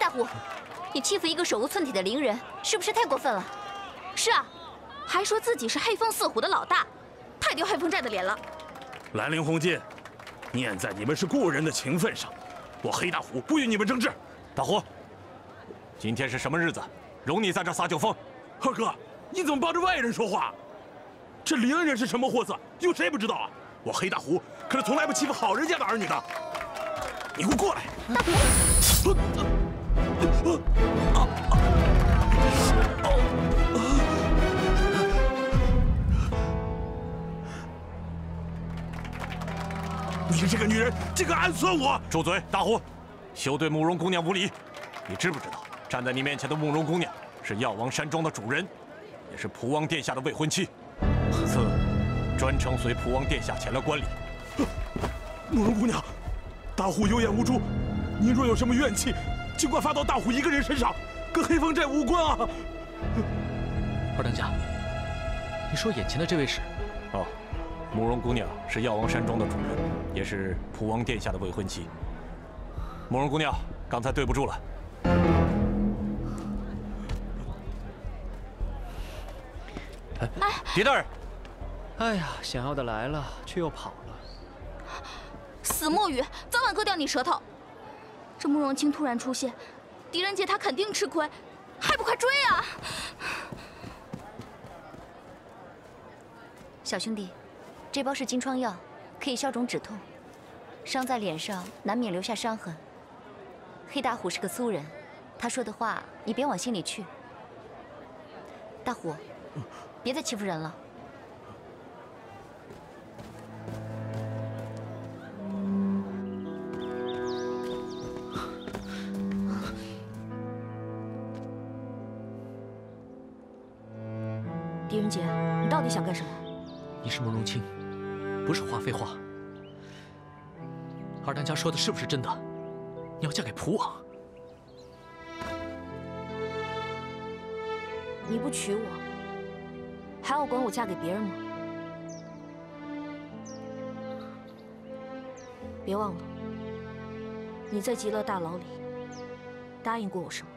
大虎，你欺负一个手无寸铁的伶人，是不是太过分了？是啊，还说自己是黑风四虎的老大，太丢黑风寨的脸了。兰陵、红巾，念在你们是故人的情分上，我黑大虎不与你们争执。大虎，今天是什么日子？容你在这撒酒疯？二哥，你怎么帮着外人说话？这伶人是什么货色，有谁不知道啊？我黑大虎可是从来不欺负好人家的儿女的。你给我过来！大虎。 你这个女人，竟敢暗算我！住嘴，大虎，休对慕容姑娘无礼！你知不知道，站在你面前的慕容姑娘是药王山庄的主人，也是蒲王殿下的未婚妻。此次专程随蒲王殿下前来观礼。慕容姑娘，大虎有眼无珠，您若有什么怨气，尽管发到大虎一个人身上，跟黑风寨无关啊！二当家，你说眼前的这位是？哦。 慕容姑娘是药王山庄的主人，也是蒲王殿下的未婚妻。慕容姑娘，刚才对不住了。哎，狄大人，哎呀，想要的来了，却又跑了。死墨鱼，早晚割掉你舌头！这慕容清突然出现，狄仁杰他肯定吃亏，还不快追啊！小兄弟。 这包是金疮药，可以消肿止痛，伤在脸上难免留下伤痕。黑大虎是个粗人，他说的话你别往心里去。大虎，别再欺负人了。狄仁杰，你到底想干什么？你是慕容清。 不是话废话，二当家说的是不是真的？你要嫁给蒲王？你不娶我，还要管我嫁给别人吗？别忘了，你在极乐大牢里答应过我什么？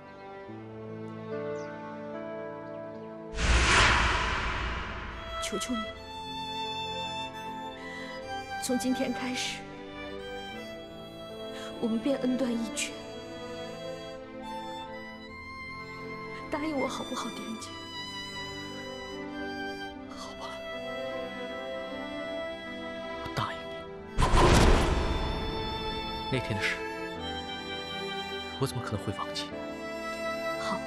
求求你！ 从今天开始，我们便恩断义绝。答应我好不好，狄仁杰？好吧，我答应你。那天的事，我怎么可能会忘记？好，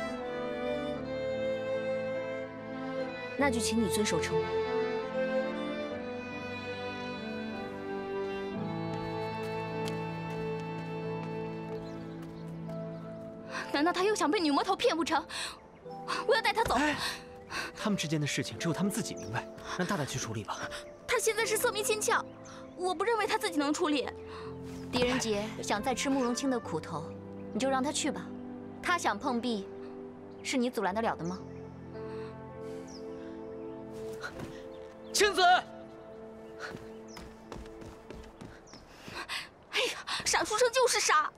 那就请你遵守承诺。 难道他又想被女魔头骗不成？我要带他走。他们之间的事情只有他们自己明白，让大大去处理吧。他现在是色迷心窍，我不认为他自己能处理。狄仁杰想再吃慕容清的苦头，你就让他去吧。他想碰壁，是你阻拦得了的吗？青子，哎呀，傻书生就是傻。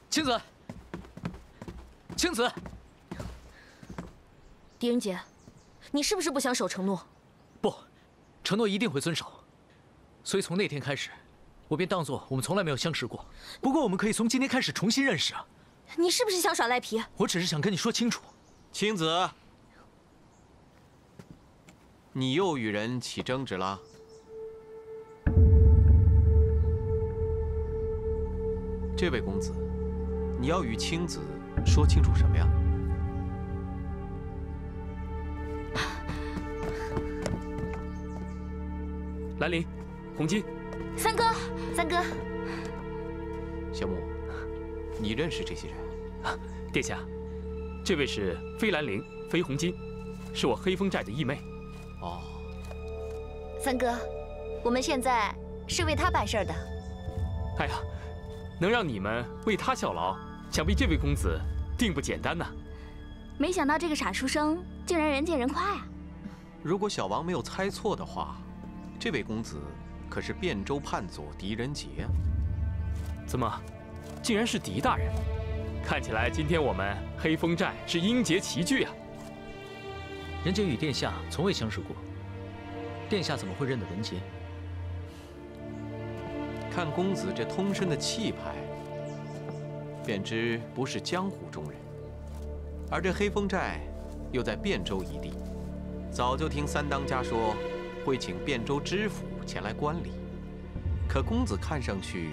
青子，青子，狄仁杰，你是不是不想守承诺？不，承诺一定会遵守。所以从那天开始，我便当作我们从来没有相识过。不过我们可以从今天开始重新认识啊！你是不是想耍赖皮？我只是想跟你说清楚。青子，你又与人起争执了？这位公子。 你要与青子说清楚什么呀？兰陵、红巾、三哥，三哥，小木，你认识这些人？殿下，这位是飞兰陵、飞红巾，是我黑风寨的义妹。哦，三哥，我们现在是为他办事的。哎呀，能让你们为他效劳。 想必这位公子定不简单呐！没想到这个傻书生竟然人见人夸呀！如果小王没有猜错的话，这位公子可是汴州叛左狄仁杰啊！怎么，竟然是狄大人？看起来今天我们黑风寨是英杰齐聚啊！仁杰与殿下从未相识过，殿下怎么会认得仁杰？看公子这通身的气派，便知不是江湖中人。而这黑风寨又在汴州一地，早就听三当家说会请汴州知府前来观礼，可公子看上去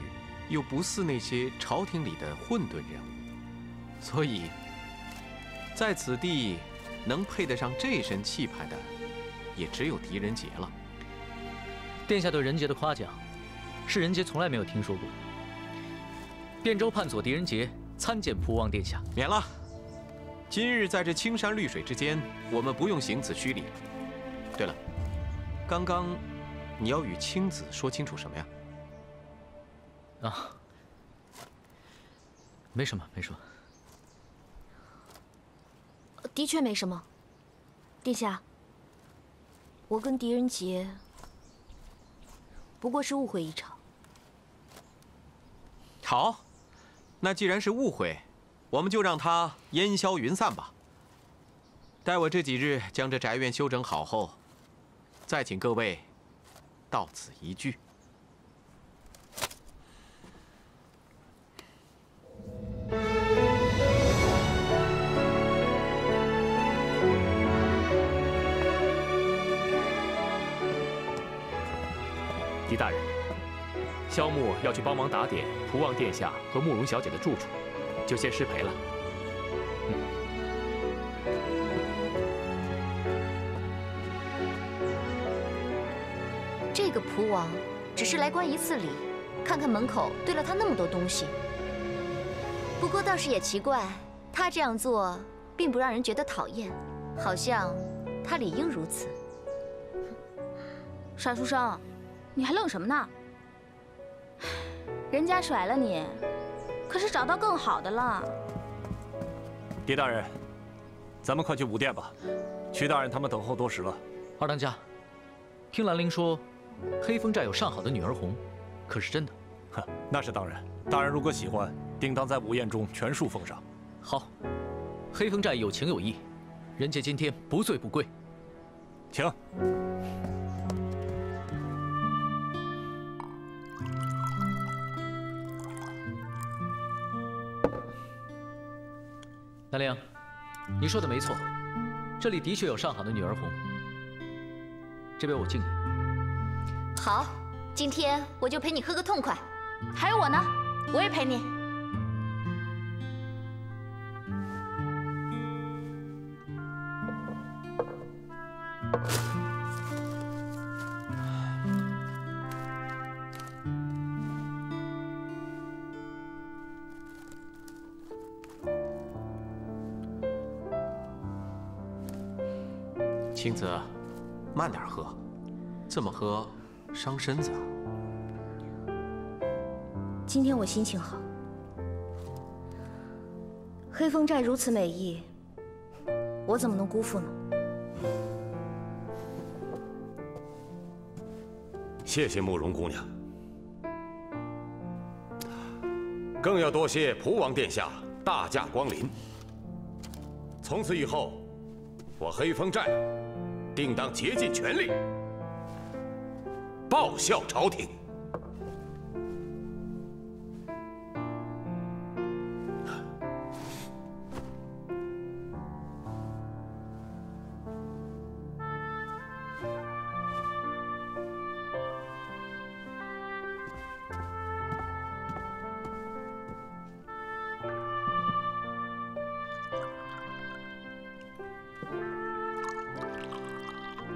又不似那些朝廷里的混沌人物，所以在此地能配得上这身气派的，也只有狄仁杰了。殿下对仁杰的夸奖，是仁杰从来没有听说过。汴州叛左狄仁杰参见蒲王殿下。免了。今日在这青山绿水之间，我们不用行此虚礼。对了，刚刚你要与青子说清楚什么呀？啊，没什么，没什么。的确没什么，殿下，我跟狄仁杰不过是误会一场。好，那既然是误会，我们就让它烟消云散吧。待我这几日将这宅院修整好后，再请各位到此一聚。狄大人，萧木要去帮忙打点蒲王殿下和慕容小姐的住处，就先失陪了。这个蒲王只是来观一次礼，看看门口堆了他那么多东西。不过倒是也奇怪，他这样做并不让人觉得讨厌，好像他理应如此。傻书生，你还愣什么呢？人家甩了你，可是找到更好的了。狄大人，咱们快去武殿吧，徐大人他们等候多时了。二当家，听兰陵说，黑风寨有上好的女儿红，可是真的？哼，那是当然。大人如果喜欢，定当在午宴中全数奉上。好，黑风寨有情有义，仁杰今天不醉不归。请。兰陵，你说的没错，这里的确有上好的女儿红。这杯我敬你。好，今天我就陪你喝个痛快。还有我呢，我也陪你。青子，慢点喝，这么喝伤身子啊。今天我心情好，黑风寨如此美意，我怎么能辜负呢？谢谢慕容姑娘，更要多谢蒲王殿下大驾光临。从此以后，我黑风寨定当竭尽全力报效朝廷。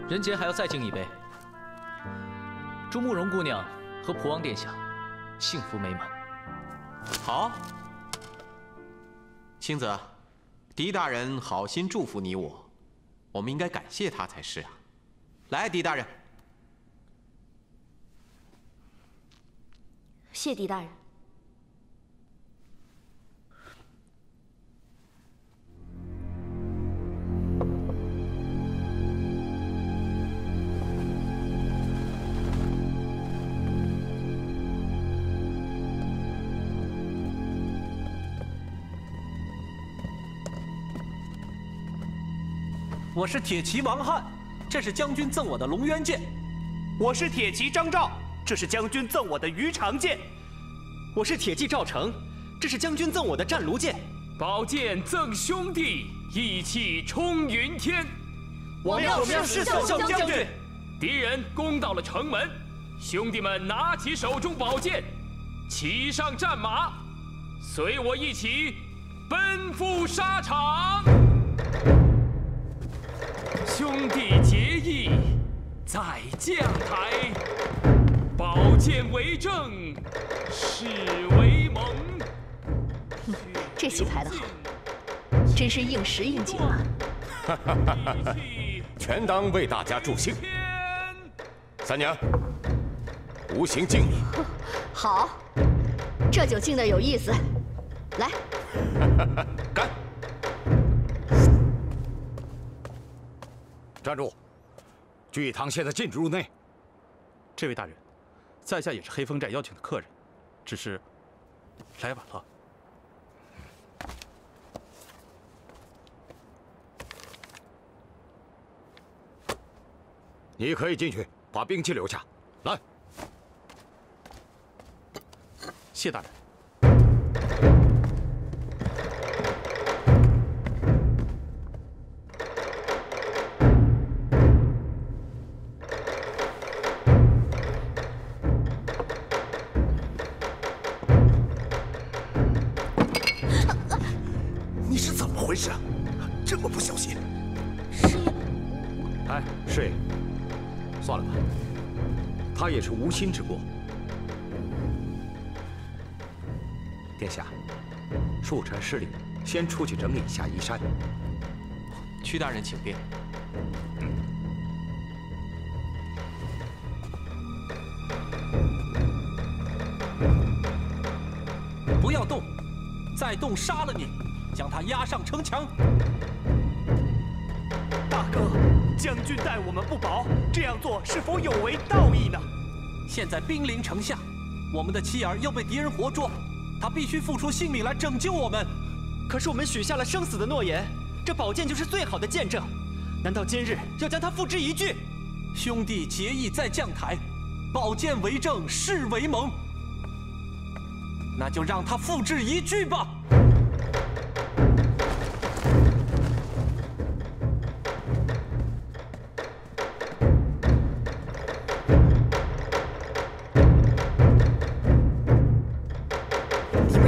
仁杰还要再敬一杯，祝慕容姑娘和蒲王殿下幸福美满。好，青子，狄大人好心祝福你我，我们应该感谢他才是啊。来，狄大人，谢狄大人。我是铁骑王翰，这是将军赠我的龙渊剑。我是铁骑张昭，这是将军赠我的鱼肠剑。我是铁骑赵成，这是将军赠我的战卢剑。宝剑赠兄弟，义气冲云天。我们要誓死效将军。敌人攻到了城门，兄弟们拿起手中宝剑，骑上战马，随我一起奔赴沙场。兄弟结义在将台，宝剑为证，誓为盟。这戏排得好，真是应时应景啊！全当为大家助兴。三娘，无形敬你。好，这酒敬得有意思。来，干！站住！聚义堂现在禁止入内。这位大人，在下也是黑风寨邀请的客人，只是来晚了。你可以进去，把兵器留下。来，谢大人。你是怎么回事啊？这么不小心！师爷，哎，师爷。算了吧，他也是无心之过。殿下，恕臣失礼，先出去整理一下衣衫。屈大人请便。不要动，再动杀了你，将他押上城墙。大哥，将军待我们不薄，这样做是否有违道义呢？现在兵临城下，我们的妻儿要被敌人活捉，他必须付出性命来拯救我们。可是我们许下了生死的诺言，这宝剑就是最好的见证。难道今日要将它付之一炬？兄弟结义在将台，宝剑为证，誓为盟。那就让他付之一炬吧。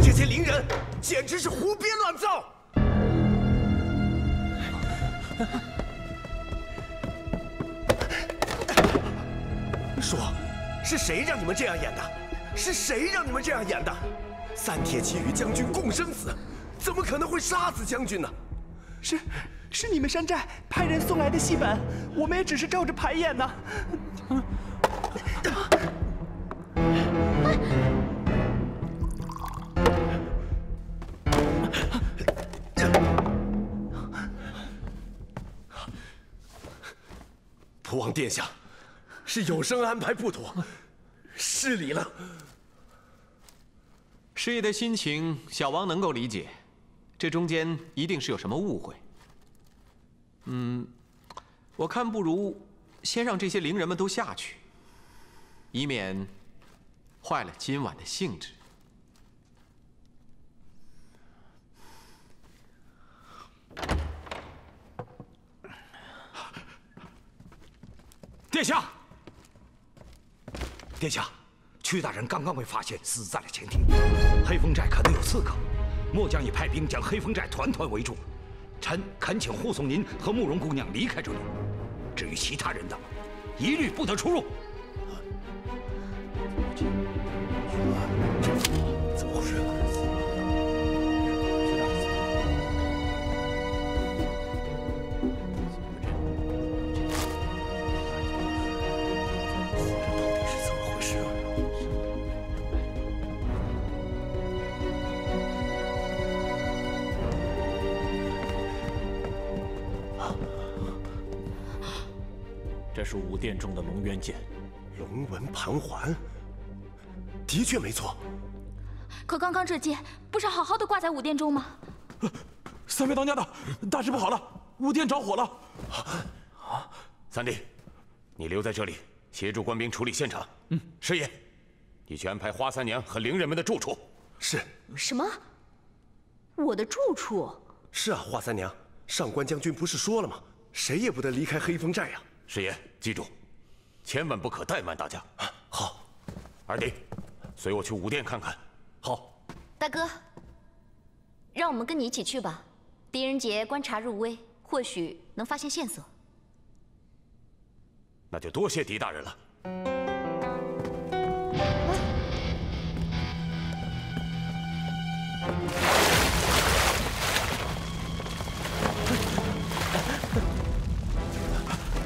这些伶人简直是胡编乱造！说，是谁让你们这样演的？是谁让你们这样演的？三铁骑与将军共生死，怎么可能会杀死将军呢？是你们山寨派人送来的戏本，我们也只是照着排演呢。普王殿下，是有生安排不妥，失礼了。师爷的心情，小王能够理解，这中间一定是有什么误会。我看不如先让这些伶人们都下去，以免坏了今晚的兴致。殿下，殿下，屈大人刚刚被发现死在了前庭，黑风寨可能有刺客，末将已派兵将黑风寨团团围住。臣恳请护送您和慕容姑娘离开这里。至于其他人的，一律不得出入。怎么回事？这是武殿中的龙渊剑，龙纹盘环，的确没错。可刚刚这剑不是好好的挂在武殿中吗？三位当家的，大事不好了！武殿着火了！三弟，你留在这里协助官兵处理现场。师爷，你去安排花三娘和伶人们的住处。是。什么？我的住处？是啊，花三娘，上官将军不是说了吗？谁也不得离开黑风寨呀！师爷，记住，千万不可怠慢大家。好。二弟，随我去武殿看看。好。大哥，让我们跟你一起去吧。狄仁杰观察入微，或许能发现线索。那就多谢狄大人了。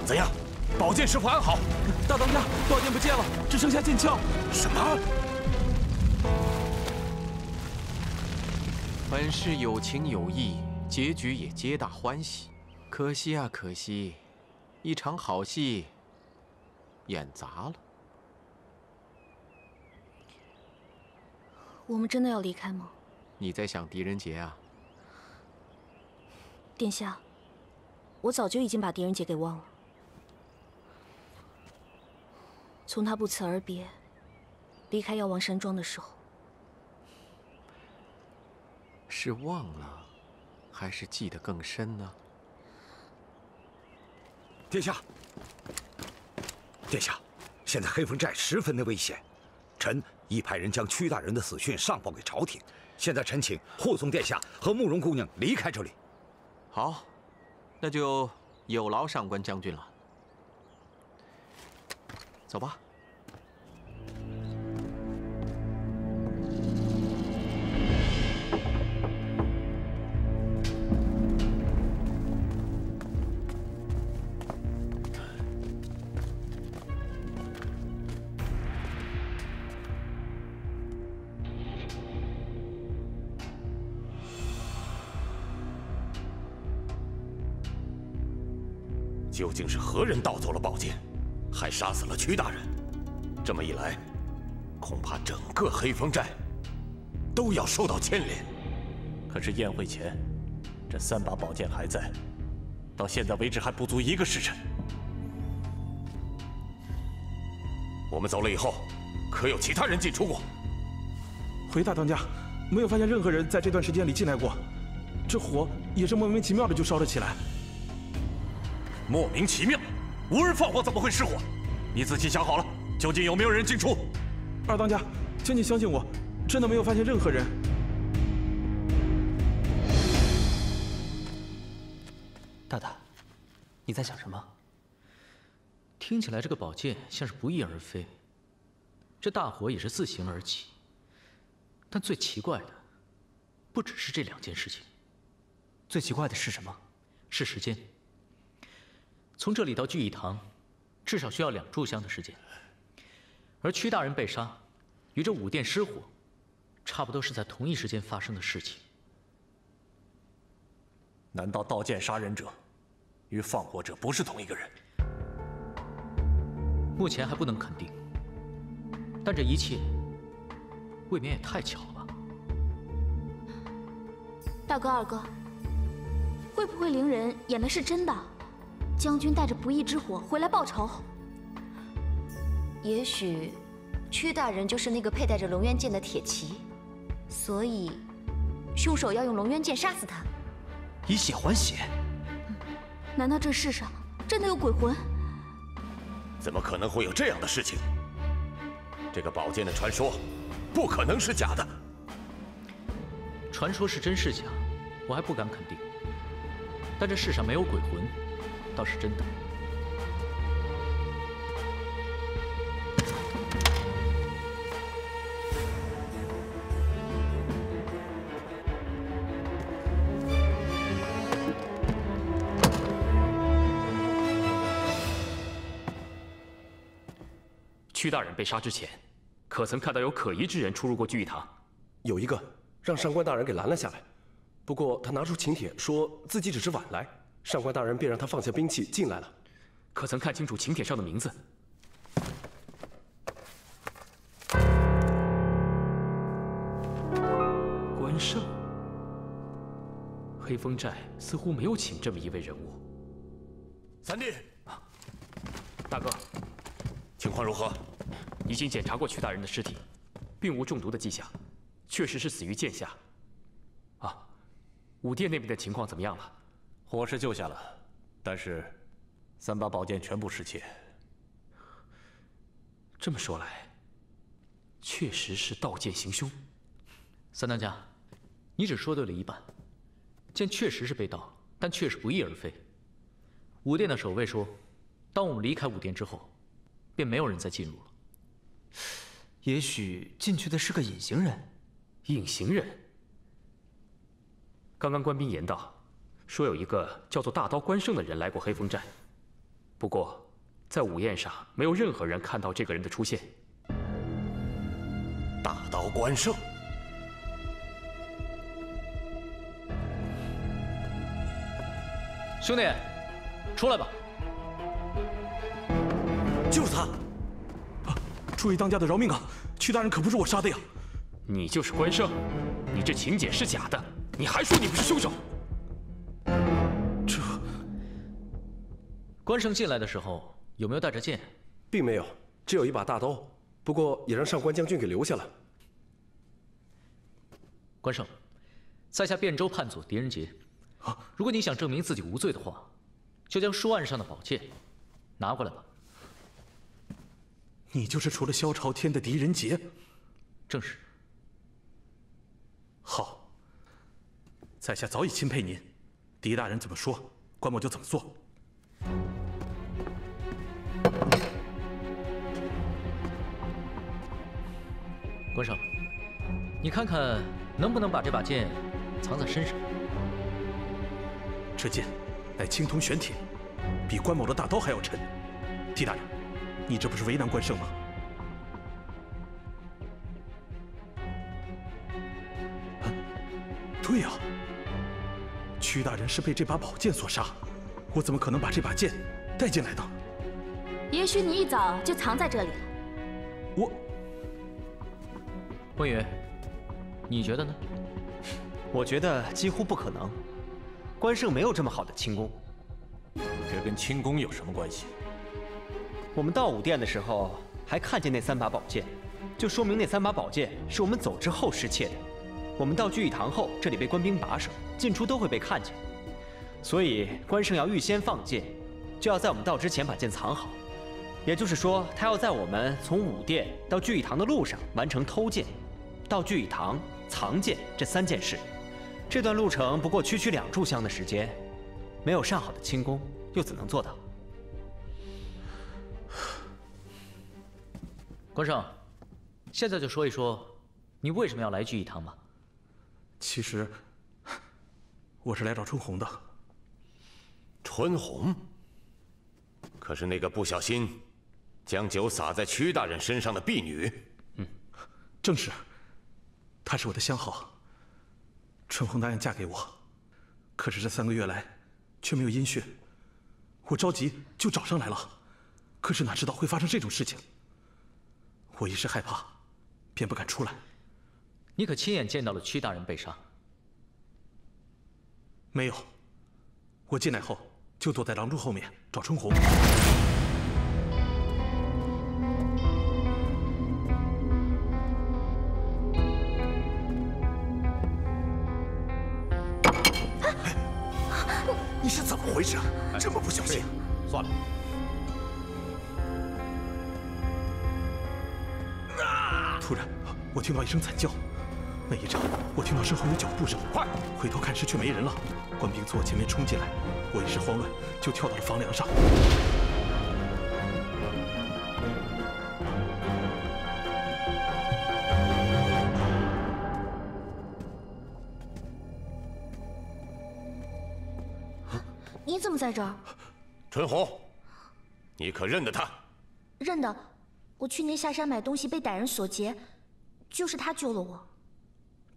怎样？宝剑是否安好？大当家，宝剑不见了，只剩下剑鞘。什么？本是有情有义，结局也皆大欢喜。可惜啊，可惜，一场好戏演砸了。我们真的要离开吗？你在想狄仁杰啊？殿下，我早就已经把狄仁杰给忘了。从他不辞而别，离开药王山庄的时候，是忘了，还是记得更深呢？殿下，殿下，现在黑风寨十分的危险，臣已派人将屈大人的死讯上报给朝廷。现在臣请护送殿下和慕容姑娘离开这里。好，那就有劳上官将军了。走吧。究竟是何人盗走了宝剑，还杀死了屈大人？这么一来，恐怕整个黑风寨都要受到牵连。可是宴会前，这3把宝剑还在，到现在为止还不足1个时辰。我们走了以后，可有其他人进出过？回大当家，没有发现任何人在这段时间里进来过。这火也是莫名其妙的就烧了起来。莫名其妙，无人放火怎么会失火？你仔细想好了，究竟有没有人进出？二当家，请你相信我，真的没有发现任何人。大大，你在想什么？听起来这个宝剑像是不翼而飞，这大火也是自行而起。但最奇怪的，不只是这2件事情。最奇怪的是什么？是时间。从这里到聚义堂，至少需要2炷香的时间。而屈大人被杀，与这武殿失火，差不多是在同一时间发生的事情。难道盗剑杀人者与放火者不是同一个人？目前还不能肯定，但这一切未免也太巧了吧？大哥、二哥，会不会伶人演的是真的？将军带着不义之火回来报仇？也许，屈大人就是那个佩戴着龙渊剑的铁骑，所以，凶手要用龙渊剑杀死他。以血还血？难道这世上真的有鬼魂？怎么可能会有这样的事情？这个宝剑的传说，不可能是假的。传说是真是假，我还不敢肯定。但这世上没有鬼魂，倒是真的。屈大人被杀之前，可曾看到有可疑之人出入过聚义堂？有一个，让上官大人给拦了下来。不过他拿出请帖，说自己只是晚来，上官大人便让他放下兵器进来了。可曾看清楚请帖上的名字？关胜，黑黑风寨似乎没有请这么一位人物。三弟，大哥，情况如何？已经检查过曲大人的尸体，并无中毒的迹象，确实是死于剑下。啊，武殿那边的情况怎么样了？火是救下了，但是3把宝剑全部失窃。这么说来，确实是盗剑行凶。三当家，你只说对了一半。剑确实是被盗，但却是不翼而飞。武殿的守卫说，当我们离开武殿之后，便没有人再进入了。也许进去的是个隐形人。隐形人？刚刚官兵言道，说有一个叫做大刀关胜的人来过黑风寨，不过在午宴上没有任何人看到这个人的出现。大刀关胜。兄弟，出来吧！就是他！啊，诸位当家的饶命啊！曲大人可不是我杀的呀！你就是关胜？你这请柬是假的，你还说你不是凶手？这……关胜进来的时候有没有带着剑？并没有，只有一把大刀，不过也让上官将军给留下了。关胜，在下汴州判佐狄仁杰。如果你想证明自己无罪的话，就将书案上的宝剑拿过来吧。你就是除了萧朝天的狄仁杰？正是。好，在下早已钦佩您，狄大人怎么说，关某就怎么做。关胜，你看看能不能把这把剑藏在身上？这剑乃青铜玄铁，比关某的大刀还要沉。狄大人，你这不是为难关胜吗？对呀，曲大人是被这把宝剑所杀，我怎么可能把这把剑带进来呢？也许你一早就藏在这里了。温宇，你觉得呢？我觉得几乎不可能。关胜没有这么好的轻功。这跟轻功有什么关系？我们到武殿的时候还看见那3把宝剑，就说明那3把宝剑是我们走之后失窃的。我们到聚义堂后，这里被官兵把守，进出都会被看见。所以关胜要预先放剑，就要在我们到之前把剑藏好。也就是说，他要在我们从武殿到聚义堂的路上完成偷剑、到聚义堂、藏剑这3件事。这段路程不过区2炷香的时间，没有上好的轻功，又怎能做到？关胜，现在就说一说，你为什么要来聚义堂吧？其实，我是来找春红的。春红？可是那个不小心将酒洒在曲大人身上的婢女？正是，她是我的相好。春红答应嫁给我，可是这3个月来却没有音讯，我着急就找上来了，可是哪知道会发生这种事情。我一时害怕，便不敢出来。你可亲眼见到了曲大人被杀？没有，我进来后就躲在廊柱后面找春红。你是怎么回事？这么不小心？算了。突然，我听到一声惨叫，那一刹，我听到身后有脚步声，快回头看时却没人了。官兵从我前面冲进来，我一时慌乱，就跳到了房梁上。你怎么在这儿？春红，你可认得他？认得，我去年下山买东西被歹人所劫，就是他救了我。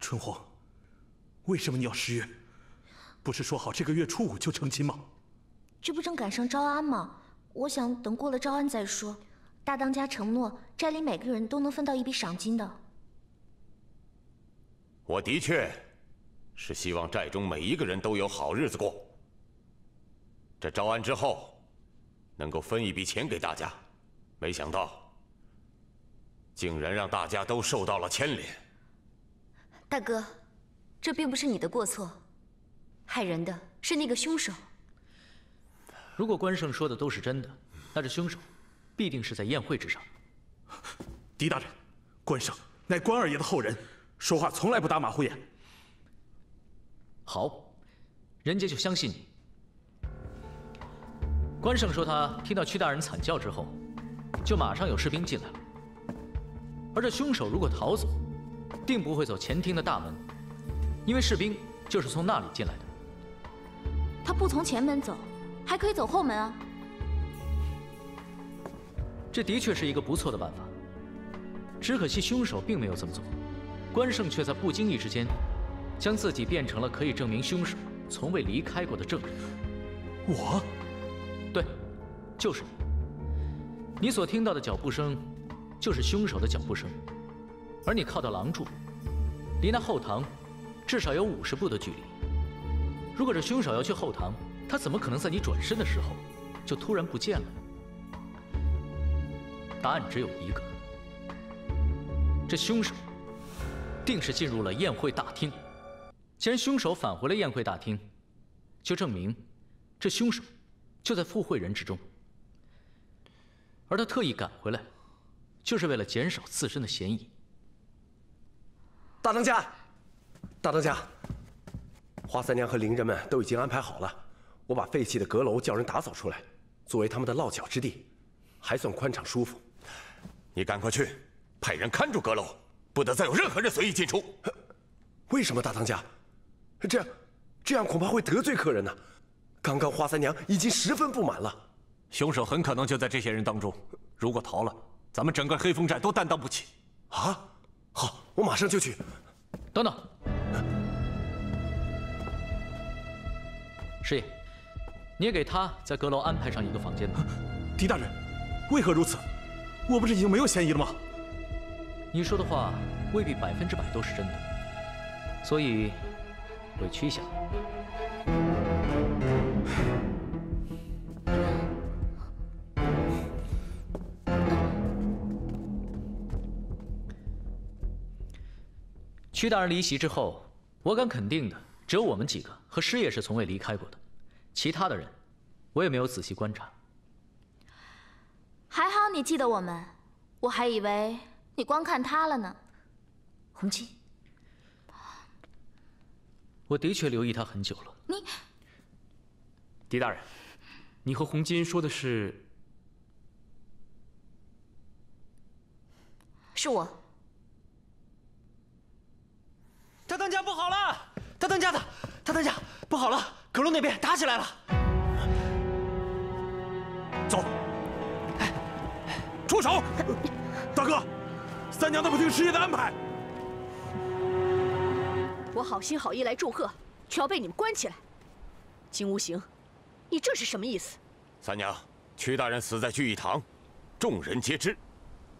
春红，为什么你要失约？不是说好这个月初5就成亲吗？这不正赶上招安吗？我想等过了招安再说。大当家承诺，寨里每个人都能分到一笔赏金的。我的确是希望寨中每一个人都有好日子过。这招安之后，能够分一笔钱给大家，没想到，竟然让大家都受到了牵连。大哥，这并不是你的过错，害人的是那个凶手。如果关胜说的都是真的，那这凶手必定是在宴会之上。狄大人，关胜乃关二爷的后人，说话从来不打马虎眼。好，人家就相信你。关胜说他听到屈大人惨叫之后，就马上有士兵进来了。而这凶手如果逃走，定不会走前厅的大门，因为士兵就是从那里进来的。他不从前门走，还可以走后门啊。这的确是一个不错的办法，只可惜凶手并没有这么做，关胜却在不经意之间，将自己变成了可以证明凶手从未离开过的证人。我？对，就是你。你所听到的脚步声，就是凶手的脚步声，而你靠的廊柱，离那后堂至少有50步的距离。如果这凶手要去后堂，他怎么可能在你转身的时候就突然不见了？答案只有一个，这凶手定是进入了宴会大厅。既然凶手返回了宴会大厅，就证明这凶手就在赴会人之中，而他特意赶回来，就是为了减少自身的嫌疑。大当家，大当家，花三娘和伶人们都已经安排好了，我把废弃的阁楼叫人打扫出来，作为他们的落脚之地，还算宽敞舒服。你赶快去，派人看住阁楼，不得再有任何人随意进出。为什么，大当家？这样恐怕会得罪客人呢。刚刚花三娘已经十分不满了。凶手很可能就在这些人当中，如果逃了，咱们整个黑风寨都担当不起。啊，好，我马上就去。等等，师爷，你也给他在阁楼安排上一个房间吧。狄大人，为何如此？我不是已经没有嫌疑了吗？你说的话未必100%都是真的，所以委屈一下。屈大人离席之后，我敢肯定的，只有我们几个和师爷是从未离开过的，其他的人，我也没有仔细观察。还好你记得我们，我还以为你光看他了呢。洪基，我的确留意他很久了。你，狄大人，你和洪金说的是？是我。大当家不好了！大当家不好了！阁楼那边打起来了！走，出手！大哥，三娘那不听师爷的安排。我好心好意来祝贺，却要被你们关起来。金无形，你这是什么意思？三娘，屈大人死在聚义堂，众人皆知。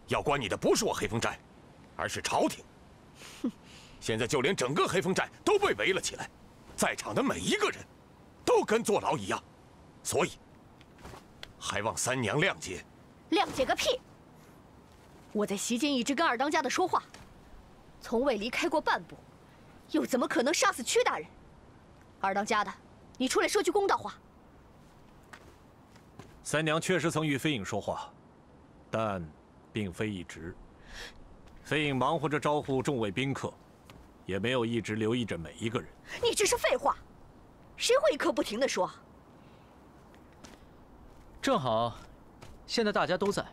要关你的不是我黑风寨，而是朝廷。哼！现在就连整个黑风寨都被围了起来，在场的每一个人，都跟坐牢一样，所以还望三娘谅解。谅解个屁！我在席间一直跟二当家的说话，从未离开过半步，又怎么可能杀死屈大人？二当家的，你出来说句公道话。三娘确实曾与飞影说话，但并非一直。飞影忙活着招呼众位宾客，也没有一直留意着每一个人。你这是废话，谁会一刻不停地说？正好，现在大家都在，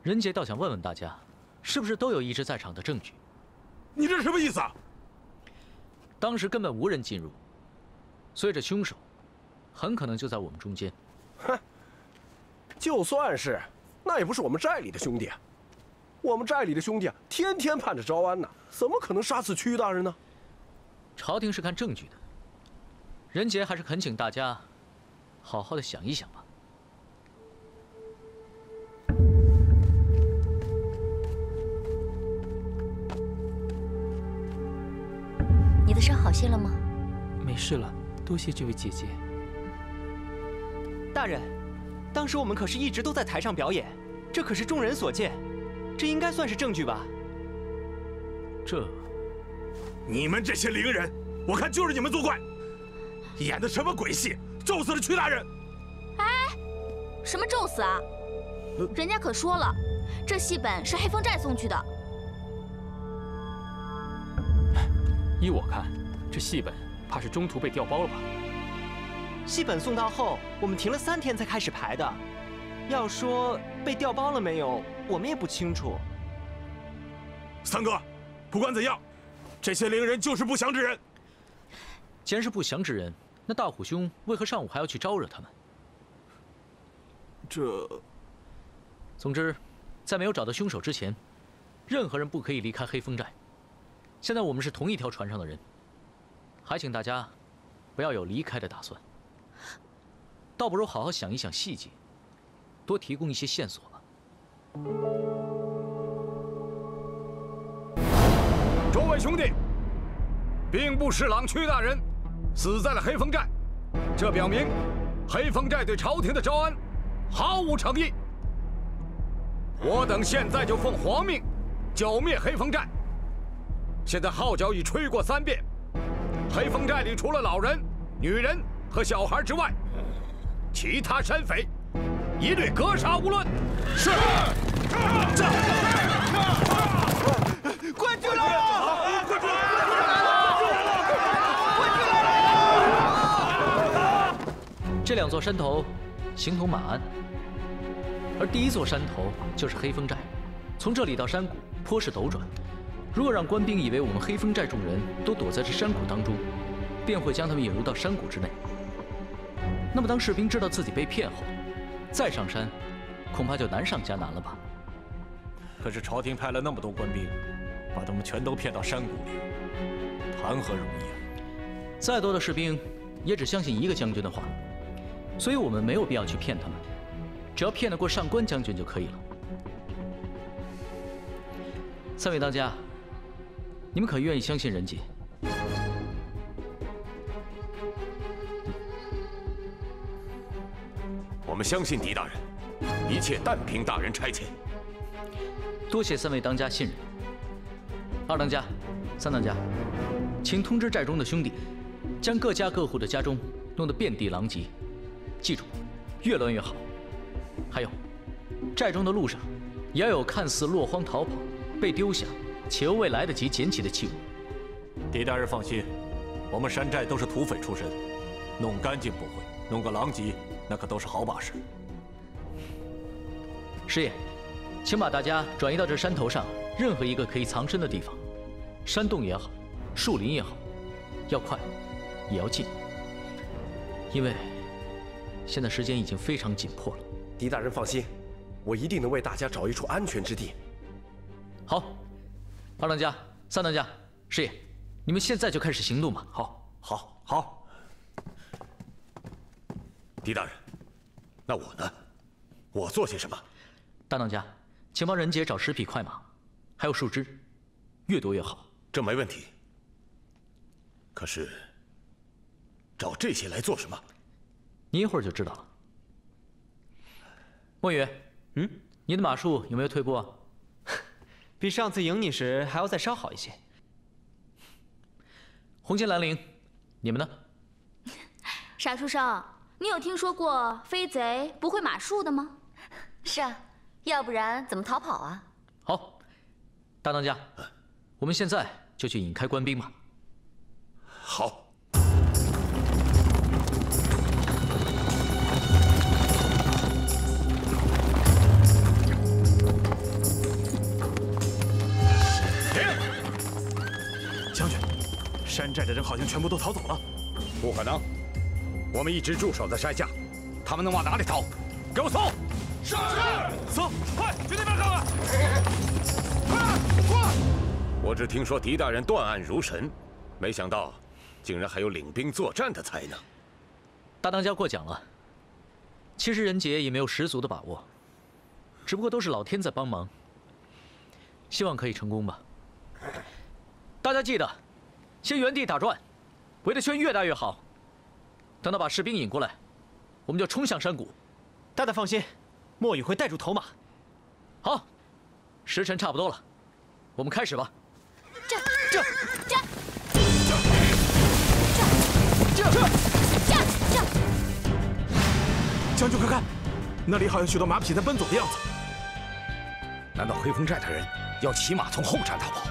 任杰倒想问问大家，是不是都有一直在场的证据？你这是什么意思啊？当时根本无人进入，所以这凶手很可能就在我们中间。哼，就算是，那也不是我们寨里的兄弟啊。我们寨里的兄弟啊，天天盼着招安呢，怎么可能杀死屈大人呢？朝廷是看证据的，任杰还是恳请大家好好的想一想吧。你的伤好些了吗？没事了，多谢这位姐姐。大人，当时我们可是一直都在台上表演，这可是众人所见，这应该算是证据吧？这，你们这些伶人，我看就是你们作怪，演的什么鬼戏，咒死了屈大人！哎，什么咒死啊？人家可说了，这戏本是黑风寨送去的。依我看，这戏本怕是中途被调包了吧？戏本送到后，我们停了3天才开始排的。要说被调包了没有，我们也不清楚。三哥，不管怎样，这些伶人就是不祥之人。既然是不祥之人，那大虎兄为何上午还要去招惹他们？总之，在没有找到凶手之前，任何人不可以离开黑风寨。现在我们是同一条船上的人，还请大家不要有离开的打算。倒不如好好想一想细节，多提供一些线索吧。诸位兄弟，兵部侍郎屈大人死在了黑风寨，这表明黑风寨对朝廷的招安毫无诚意。我等现在就奉皇命剿灭黑风寨。现在号角已吹过3遍，黑风寨里除了老人、女人和小孩之外，其他山匪一律格杀勿论。是。官军来了！官军来了！这2座山头形同马鞍，而第1座山头就是黑风寨。从这里到山谷颇是陡转。如果让官兵以为我们黑风寨众人都躲在这山谷当中，便会将他们引入到山谷之内。那么当士兵知道自己被骗后，再上山，恐怕就难上加难了吧？可是朝廷派了那么多官兵，把他们全都骗到山谷里，谈何容易啊！再多的士兵，也只相信一个将军的话，所以我们没有必要去骗他们，只要骗得过上官将军就可以了。3位当家，你们可愿意相信人杰？我们相信狄大人，一切但凭大人差遣。多谢3位当家信任。2当家、3当家，请通知寨中的兄弟，将各家各户的家中弄得遍地狼藉，记住，越乱越好。还有，寨中的路上也要有看似落荒逃跑、被丢下且又未来得及捡起的器物。狄大人放心，我们山寨都是土匪出身，弄干净不会，弄个狼藉那可都是好把式。师爷，请把大家转移到这山头上任何一个可以藏身的地方，山洞也好，树林也好，要快，也要近，因为现在时间已经非常紧迫了。狄大人放心，我一定能为大家找一处安全之地。好，2当家、3当家，师爷，你们现在就开始行动吧。好。狄大人，那我呢？我做些什么？大当家，请帮人杰找10匹快马，还有树枝，越多越好。这没问题。可是，找这些来做什么？你一会儿就知道了。墨雨，你的马术有没有退步啊？比上次赢你时还要再稍好一些。红金蓝绫，你们呢？傻书生，你有听说过飞贼不会马术的吗？是啊，要不然怎么逃跑啊？好，大当家，我们现在就去引开官兵吧。好。将军，山寨的人好像全部都逃走了。不可能，我们一直驻守在山下，他们能往哪里逃？给我搜！是。搜，快去那边看看！快！我只听说狄大人断案如神，没想到竟然还有领兵作战的才能。大当家过奖了。其实人杰也没有十足的把握，只不过都是老天在帮忙，希望可以成功吧。大家记得，先原地打转，围的圈越大越好。等他把士兵引过来，我们就冲向山谷。大大放心，墨雨会带住头马。好，时辰差不多了，我们开始吧。这。将军快看，那里好像许多马匹在奔走的样子。难道黑风寨的人要骑马从后山逃跑？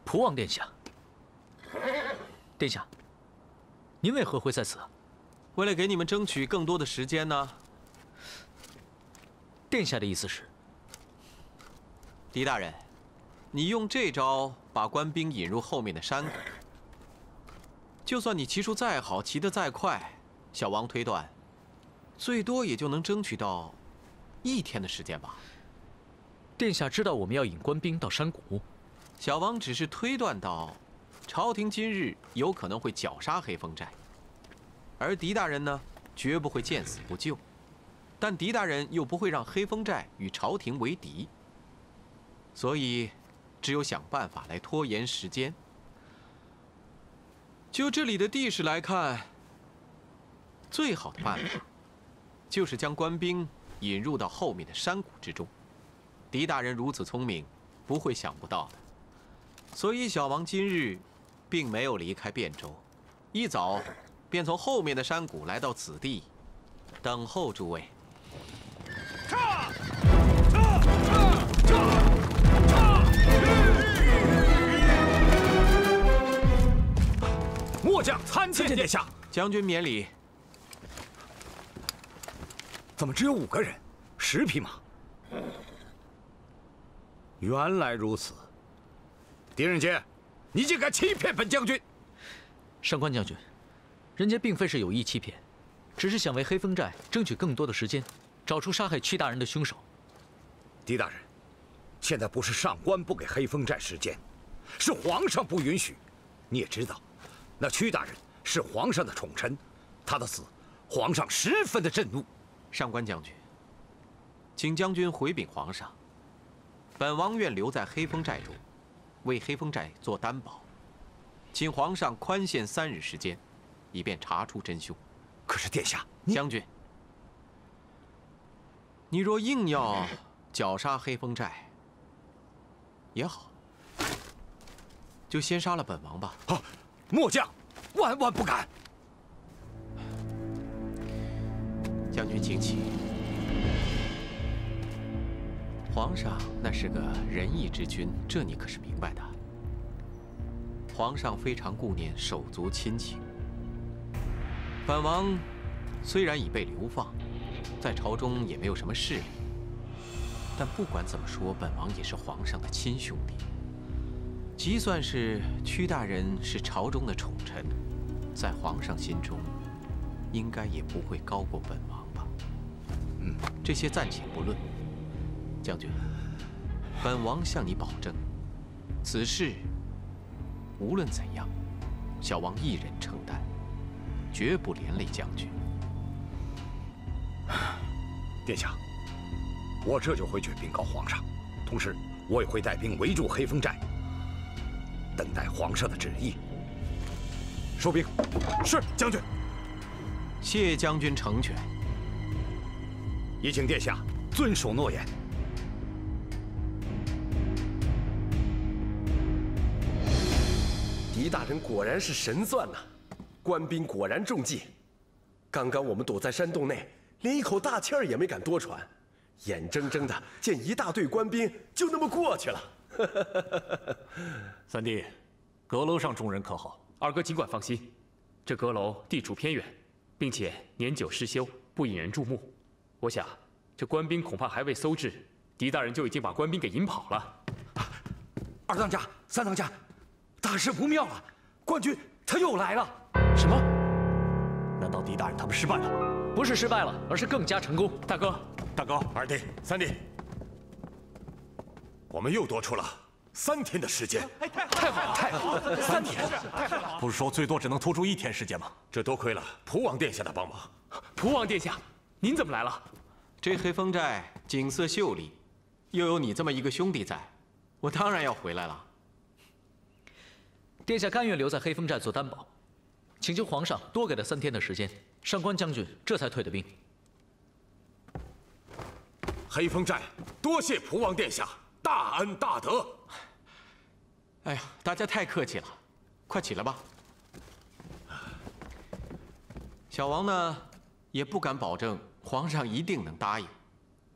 蒲王殿下，殿下，您为何会在此？为了给你们争取更多的时间呢。殿下的意思是？狄大人，你用这招把官兵引入后面的山谷，就算你骑术再好，骑得再快，小王推断，最多也就能争取到1天的时间吧。殿下知道我们要引官兵到山谷。小王只是推断到，朝廷今日有可能会绞杀黑风寨，而狄大人呢，绝不会见死不救。但狄大人又不会让黑风寨与朝廷为敌，所以只有想办法来拖延时间。就这里的地势来看，最好的办法就是将官兵引入到后面的山谷之中。狄大人如此聪明，不会想不到的。所以小王今日并没有离开汴州，一早便从后面的山谷来到此地，等候诸位。末将参见殿下。将军免礼。怎么只有5个人，10匹马？原来如此。狄仁杰，你竟敢欺骗本将军！上官将军，人家并非是有意欺骗，只是想为黑风寨争取更多的时间，找出杀害屈大人的凶手。狄大人，现在不是上官不给黑风寨时间，是皇上不允许。你也知道，那屈大人是皇上的宠臣，他的死，皇上十分的震怒。上官将军，请将军回禀皇上，本王愿留在黑风寨中，为黑风寨做担保，请皇上宽限3日时间，以便查出真凶。可是殿下，将军，你若硬要绞杀黑风寨，也好，就先杀了本王吧。啊，末将万万不敢。将军请起。皇上那是个仁义之君，这你可是明白的。皇上非常顾念手足亲情。本王虽然已被流放，在朝中也没有什么势力，但不管怎么说，本王也是皇上的亲兄弟。即算是屈大人是朝中的宠臣，在皇上心中，应该也不会高过本王吧？这些暂且不论。将军，本王向你保证，此事无论怎样，小王一人承担，绝不连累将军。殿下，我这就回去禀告皇上，同时我也会带兵围住黑风寨，等待皇上的旨意。收兵。是将军。谢将军成全。也请殿下遵守诺言。狄大人果然是神算呐，官兵果然中计。刚刚我们躲在山洞内，连一口大气儿也没敢多喘，眼睁睁的见一大队官兵就那么过去了。三弟，阁楼上众人可好？二哥尽管放心，这阁楼地处偏远，并且年久失修，不引人注目。我想，这官兵恐怕还未搜至，狄大人就已经把官兵给引跑了。二当家、三当家，大事不妙了！官军他又来了！什么？难道狄大人他们失败了？不是失败了，而是更加成功。大哥，二弟、三弟，我们又多出了3天的时间。太好了，太好了！3天，不是说最多只能拖出1天时间吗？这多亏了蒲王殿下的帮忙。蒲王殿下，您怎么来了？这黑风寨景色秀丽，又有你这么一个兄弟在，我当然要回来了。殿下甘愿留在黑风寨做担保，请求皇上多给他3天的时间。上官将军这才退的兵。黑风寨多谢蒲王殿下大恩大德。哎呀，大家太客气了，快起来吧。小王呢，也不敢保证皇上一定能答应，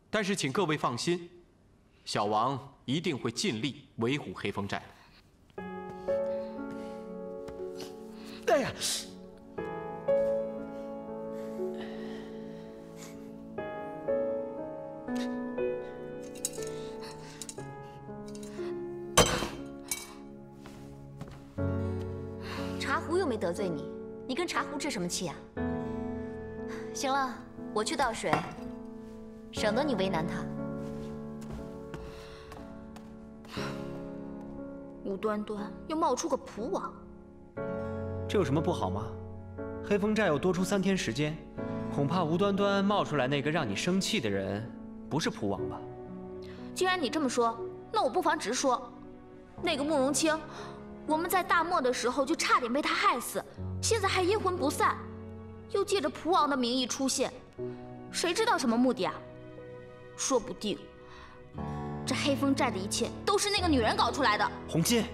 但是请各位放心，小王一定会尽力维护黑风寨的。哎呀！茶壶又没得罪你，你跟茶壶置什么气啊？行了，我去倒水，省得你为难他。无端端又冒出个蒲王，这有什么不好吗？黑风寨又多出3天时间，恐怕无端端冒出来那个让你生气的人，不是蒲王吧？既然你这么说，那我不妨直说，那个慕容清。我们在大漠的时候就差点被他害死，现在还阴魂不散，又借着蒲王的名义出现，谁知道什么目的啊？说不定这黑风寨的一切都是那个女人搞出来的。红巾，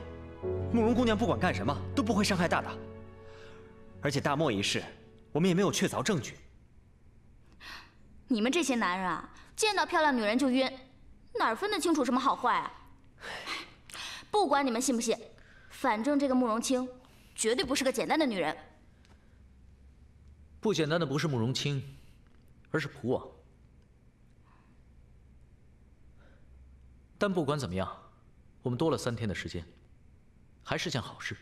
慕容姑娘不管干什么都不会伤害大大，而且大漠一事，我们也没有确凿证据。你们这些男人啊，见到漂亮女人就晕，哪儿分得清楚什么好坏啊？不管你们信不信。反正这个慕容清，绝对不是个简单的女人。不简单的不是慕容清，而是蒲王。但不管怎么样，我们多了3天的时间，还是件好事。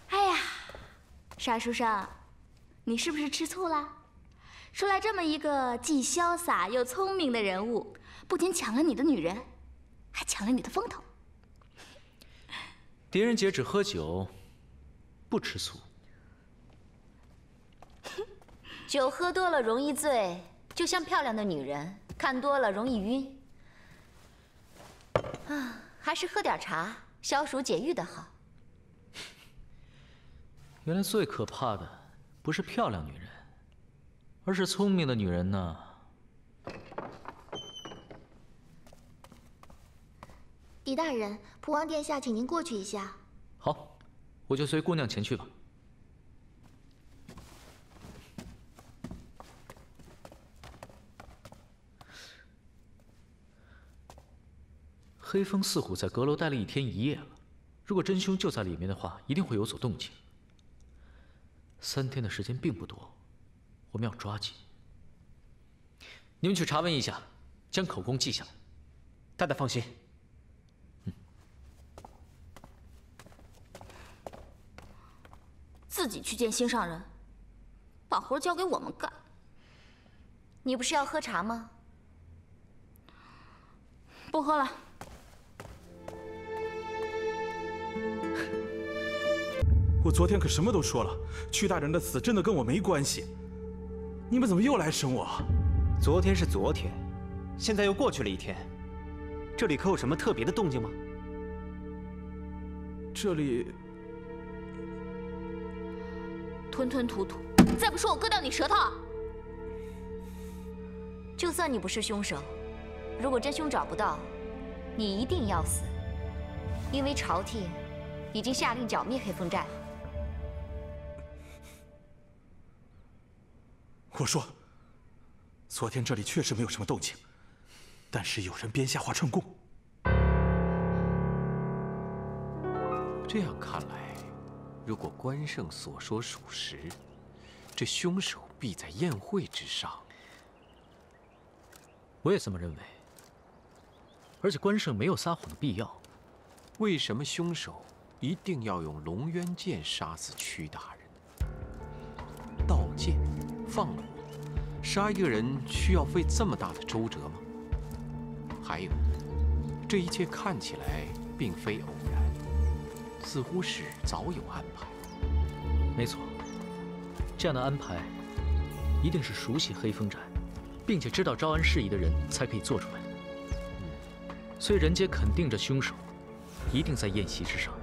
哎呀，沙书生，你是不是吃醋了？出来这么一个既潇洒又聪明的人物，不仅抢了你的女人。还抢了你的风头。狄仁杰只喝酒，不吃醋。酒喝多了容易醉，就像漂亮的女人，看多了容易晕。啊，还是喝点茶，消暑解郁的好。原来最可怕的不是漂亮女人，而是聪明的女人呢。狄大人，蒲王殿下，请您过去一下。好，我就随姑娘前去吧。黑风似乎在阁楼待了1天1夜了，如果真凶就在里面的话，一定会有所动静。3天的时间并不多，我们要抓紧。你们去查问一下，将口供记下来。大大放心。自己去见心上人，把活交给我们干。你不是要喝茶吗？不喝了。我昨天可什么都说了，屈大人的死真的跟我没关系。你们怎么又来审我？昨天是昨天，现在又过去了1天，这里可有什么特别的动静吗？这里。吞吞吐吐，再不说我割掉你舌头！就算你不是凶手，如果真凶找不到，你一定要死，因为朝廷已经下令剿灭黑风寨。我说，昨天这里确实没有什么动静，但是有人编瞎话串供。这样看来，如果关胜所说属实，这凶手必在宴会之上。我也这么认为。而且关胜没有撒谎的必要。为什么凶手一定要用龙渊剑杀死屈大人？盗剑、放火，杀一个人需要费这么大的周折吗？还有，这一切看起来并非偶然，似乎是早有安排。没错，这样的安排一定是熟悉黑风寨，并且知道招安事宜的人才可以做出来。所以人杰肯定着凶手一定在宴席之上，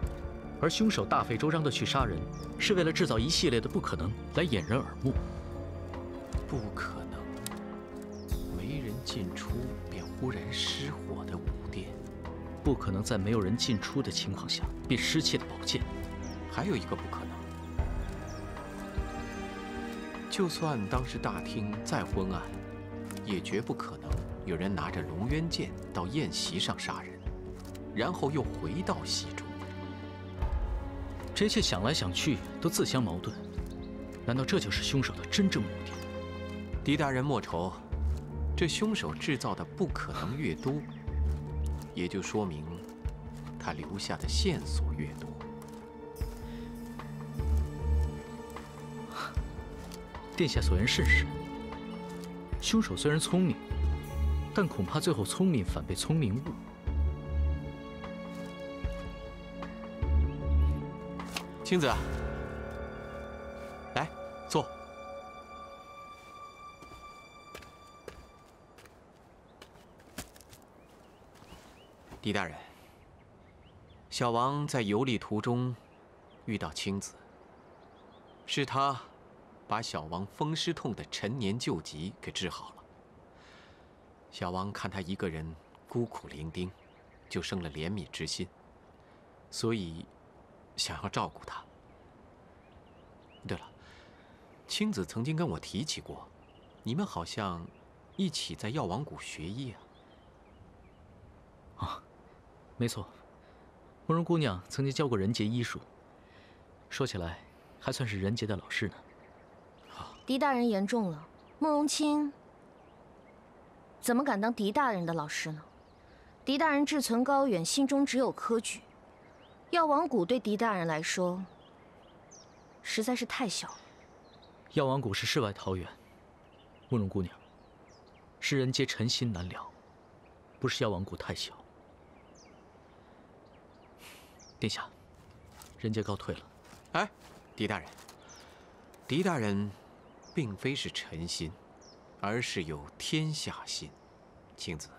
而凶手大费周章的去杀人，是为了制造一系列的不可能来掩人耳目。不可能，没人进出便忽然失火的武殿，不可能在没有人进出的情况下便失窃的宝剑。还有一个不可能，就算当时大厅再昏暗，也绝不可能有人拿着龙渊剑到宴席上杀人，然后又回到席中。这一切想来想去都自相矛盾，难道这就是凶手的真正目的？狄大人莫愁，这凶手制造的不可能越多，也就说明他留下的线索越多。殿下所言甚是。凶手虽然聪明，但恐怕最后聪明反被聪明误。青子，来坐。狄大人，小王在游历途中遇到青子，是他把小王风湿痛的陈年旧疾给治好了。小王看他一个人孤苦伶仃，就生了怜悯之心，所以想要照顾他。对了，青子曾经跟我提起过，你们好像一起在药王谷学医啊。啊，没错，慕容姑娘曾经教过人杰医术，说起来还算是人杰的老师呢。狄大人言重了，慕容清怎么敢当狄大人的老师呢？狄大人志存高远，心中只有科举，药王谷对狄大人来说实在是太小了。药王谷是世外桃源，慕容姑娘，世人皆陈心难了，不是药王谷太小。殿下，人杰告退了。哎，狄大人，狄大人并非是臣心，而是有天下心。青子，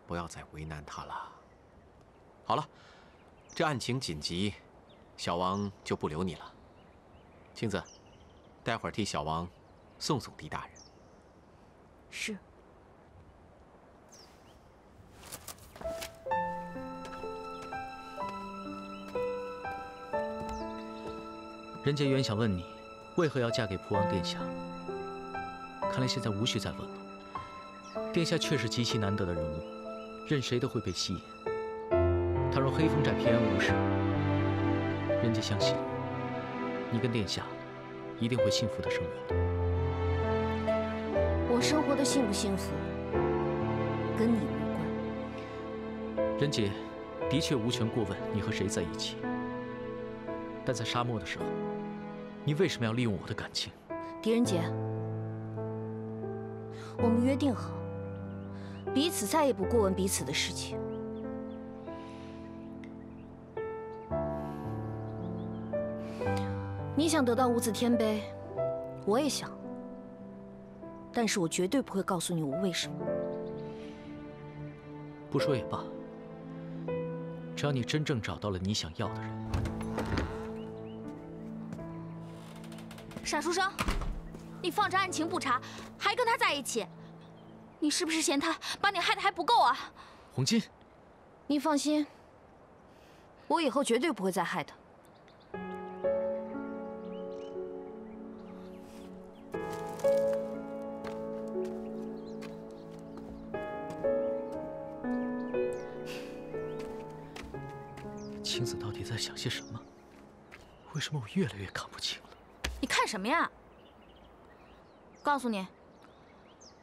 不要再为难他了。好了，这案情紧急，小王就不留你了。青子，待会儿替小王送送狄大人。是。人杰原想问你，为何要嫁给蒲王殿下？看来现在无需再问了。殿下确是极其难得的人物，任谁都会被吸引。倘若黑风寨平安无事，人杰相信，你跟殿下一定会幸福的生活的。我生活的幸不幸福，跟你无关。人杰的确无权过问你和谁在一起，但在沙漠的时候，你为什么要利用我的感情？狄仁杰，我们约定好，彼此再也不过问彼此的事情。你想得到无字天碑，我也想，但是我绝对不会告诉你我为什么。不说也罢，只要你真正找到了你想要的人。傻书生，你放着案情不查，还跟他在一起，你是不是嫌他把你害得还不够啊？红巾，你放心，我以后绝对不会再害他。青青子到底在想些什么？为什么我越来越看不清了？你看什么呀？告诉你，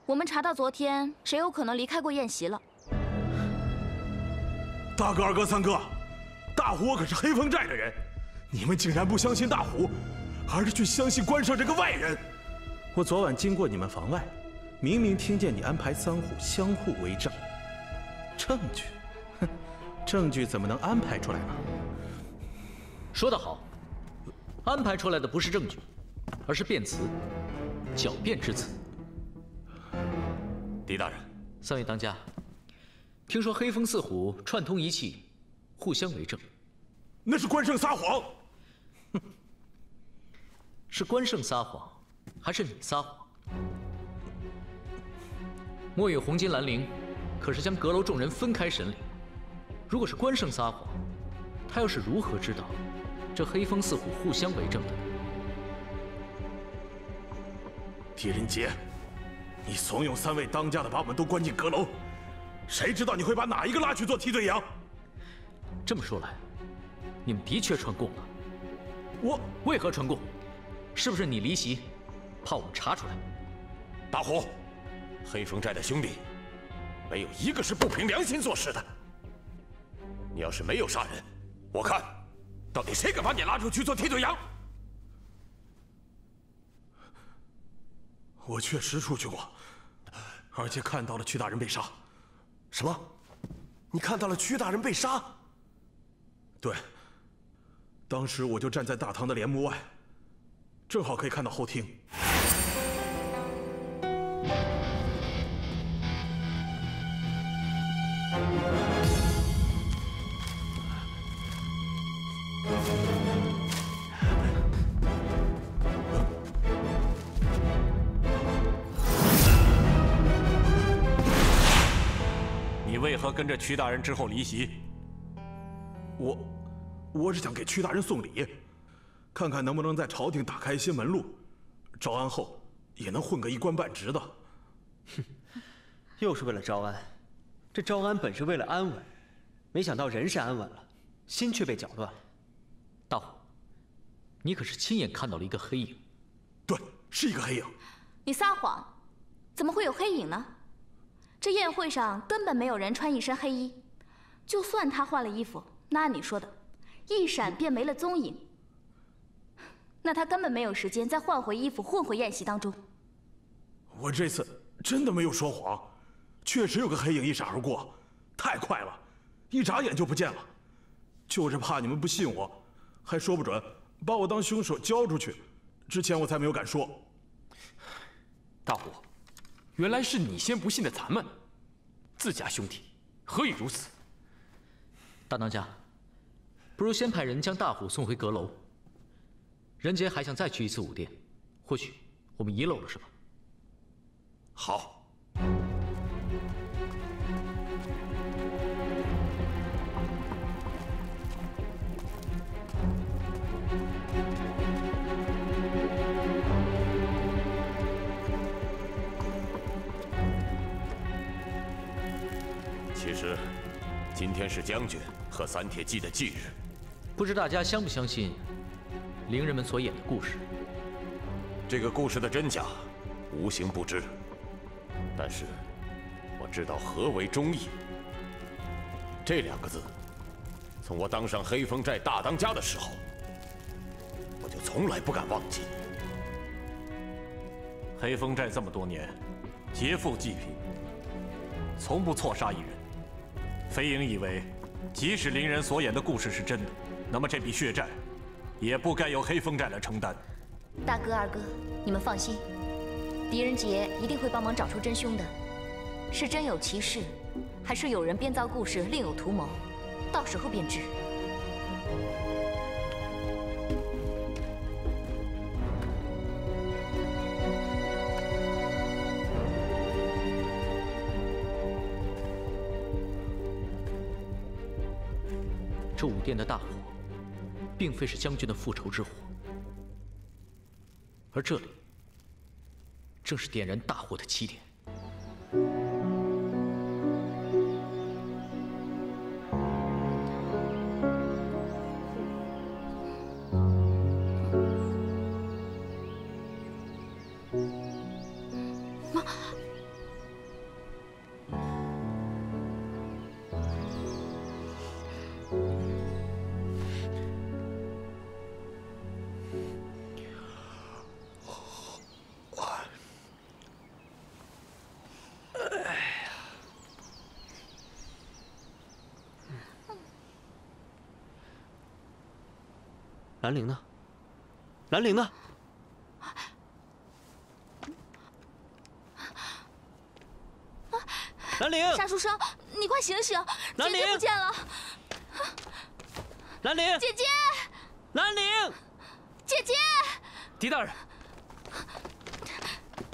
我们查到昨天谁有可能离开过宴席了。大哥、二哥、三哥，大虎可是黑风寨的人，你们竟然不相信大虎，而是去相信关胜这个外人。我昨晚经过你们房外，明明听见你安排三虎相互为证。证据？哼，证据怎么能安排出来呢？说得好，安排出来的不是证据，而是辩词，狡辩之词。狄大人，三位当家，听说黑风四虎串通一气，互相为证。那是关胜撒谎。是关胜撒谎，还是你撒谎？墨与红金兰陵可是将阁楼众人分开审理。如果是关胜撒谎，他又是如何知道这黑风四虎互相为证的？狄仁杰，你怂恿三位当家的把我们都关进阁楼，谁知道你会把哪一个拉去做替罪羊？这么说来，你们的确串供了。我为何串供？是不是你离席，怕我们查出来？大虎，黑风寨的兄弟，没有一个是不凭良心做事的。你要是没有杀人，我看到底谁敢把你拉出去做替罪羊？我确实出去过，而且看到了屈大人被杀。什么？你看到了屈大人被杀？对。当时我就站在大堂的帘幕外，正好可以看到后厅。你为何跟着屈大人之后离席？我是想给屈大人送礼，看看能不能在朝廷打开一些门路，招安后也能混个一官半职的。哼，又是为了招安，这招安本是为了安稳，没想到人是安稳了，心却被搅乱了。大虎，你可是亲眼看到了一个黑影？对，是一个黑影。你撒谎，怎么会有黑影呢？这宴会上根本没有人穿一身黑衣，就算他换了衣服，那按你说的，一闪便没了踪影。那他根本没有时间再换回衣服混回宴席当中。我这次真的没有说谎，确实有个黑影一闪而过，太快了，一眨眼就不见了。就是怕你们不信我，还说不准把我当凶手交出去，之前我才没有敢说。大虎，原来是你先不信的咱们，自家兄弟何以如此？大当家，不如先派人将大虎送回阁楼。仁杰还想再去一次武殿，或许我们遗漏了什么。好。其实，今天是将军和三铁骑的忌日。不知大家相不相信伶人们所演的故事？这个故事的真假，无形不知。但是，我知道何为忠义。这两个字，从我当上黑风寨大当家的时候，我就从来不敢忘记。黑风寨这么多年，劫富济贫，从不错杀一人。飞鹰以为，即使伶人所演的故事是真的，那么这笔血债，也不该由黑风寨来承担。大哥、二哥，你们放心，狄仁杰一定会帮忙找出真凶的。是真有其事，还是有人编造故事另有图谋？到时候便知。这武殿的大火，并非是将军的复仇之火，而这里正是点燃大火的起点。兰陵呢？兰陵呢？兰陵！沙书生，你快醒醒！兰陵姐姐不见了！兰陵！姐姐！兰陵！姐姐！狄大人，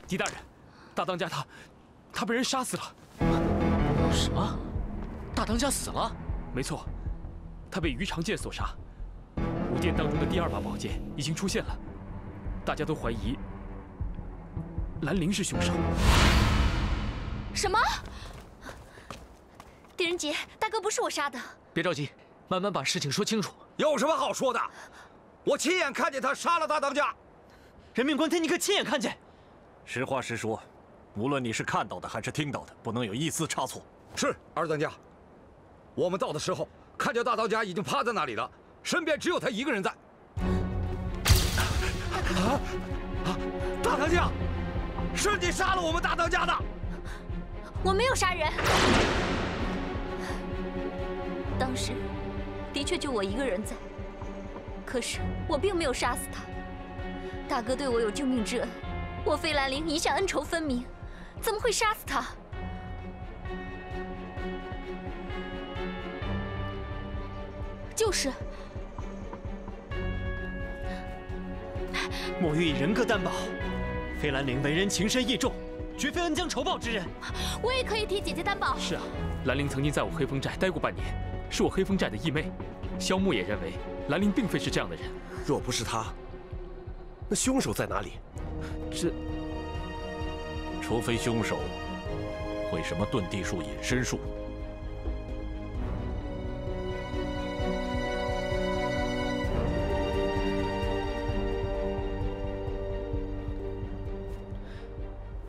狄大人，大当家他被人杀死了。什么？大当家死了？没错，他被于长剑所杀。五殿当中的第2把宝剑已经出现了，大家都怀疑兰陵是凶手。什么？狄仁杰，大哥不是我杀的。别着急，慢慢把事情说清楚。有什么好说的？我亲眼看见他杀了大当家。人命关天，你可亲眼看见？实话实说，无论你是看到的还是听到的，不能有一丝差错。是二当家，我们到的时候看见大当家已经趴在那里了，身边只有他一个人在。大当家，是你杀了我们大当家的？我没有杀人。当时的确就我一个人在，可是我并没有杀死他。大哥对我有救命之恩，我费兰陵一向恩仇分明，怎么会杀死他？就是。莫欲以人格担保，费兰陵为人情深义重，绝非恩将仇报之人。我也可以替姐姐担保。是啊，兰陵曾经在我黑风寨待过半年，是我黑风寨的义妹。萧木也认为兰陵并非是这样的人。若不是他，那凶手在哪里？除非凶手会什么遁地术、隐身术。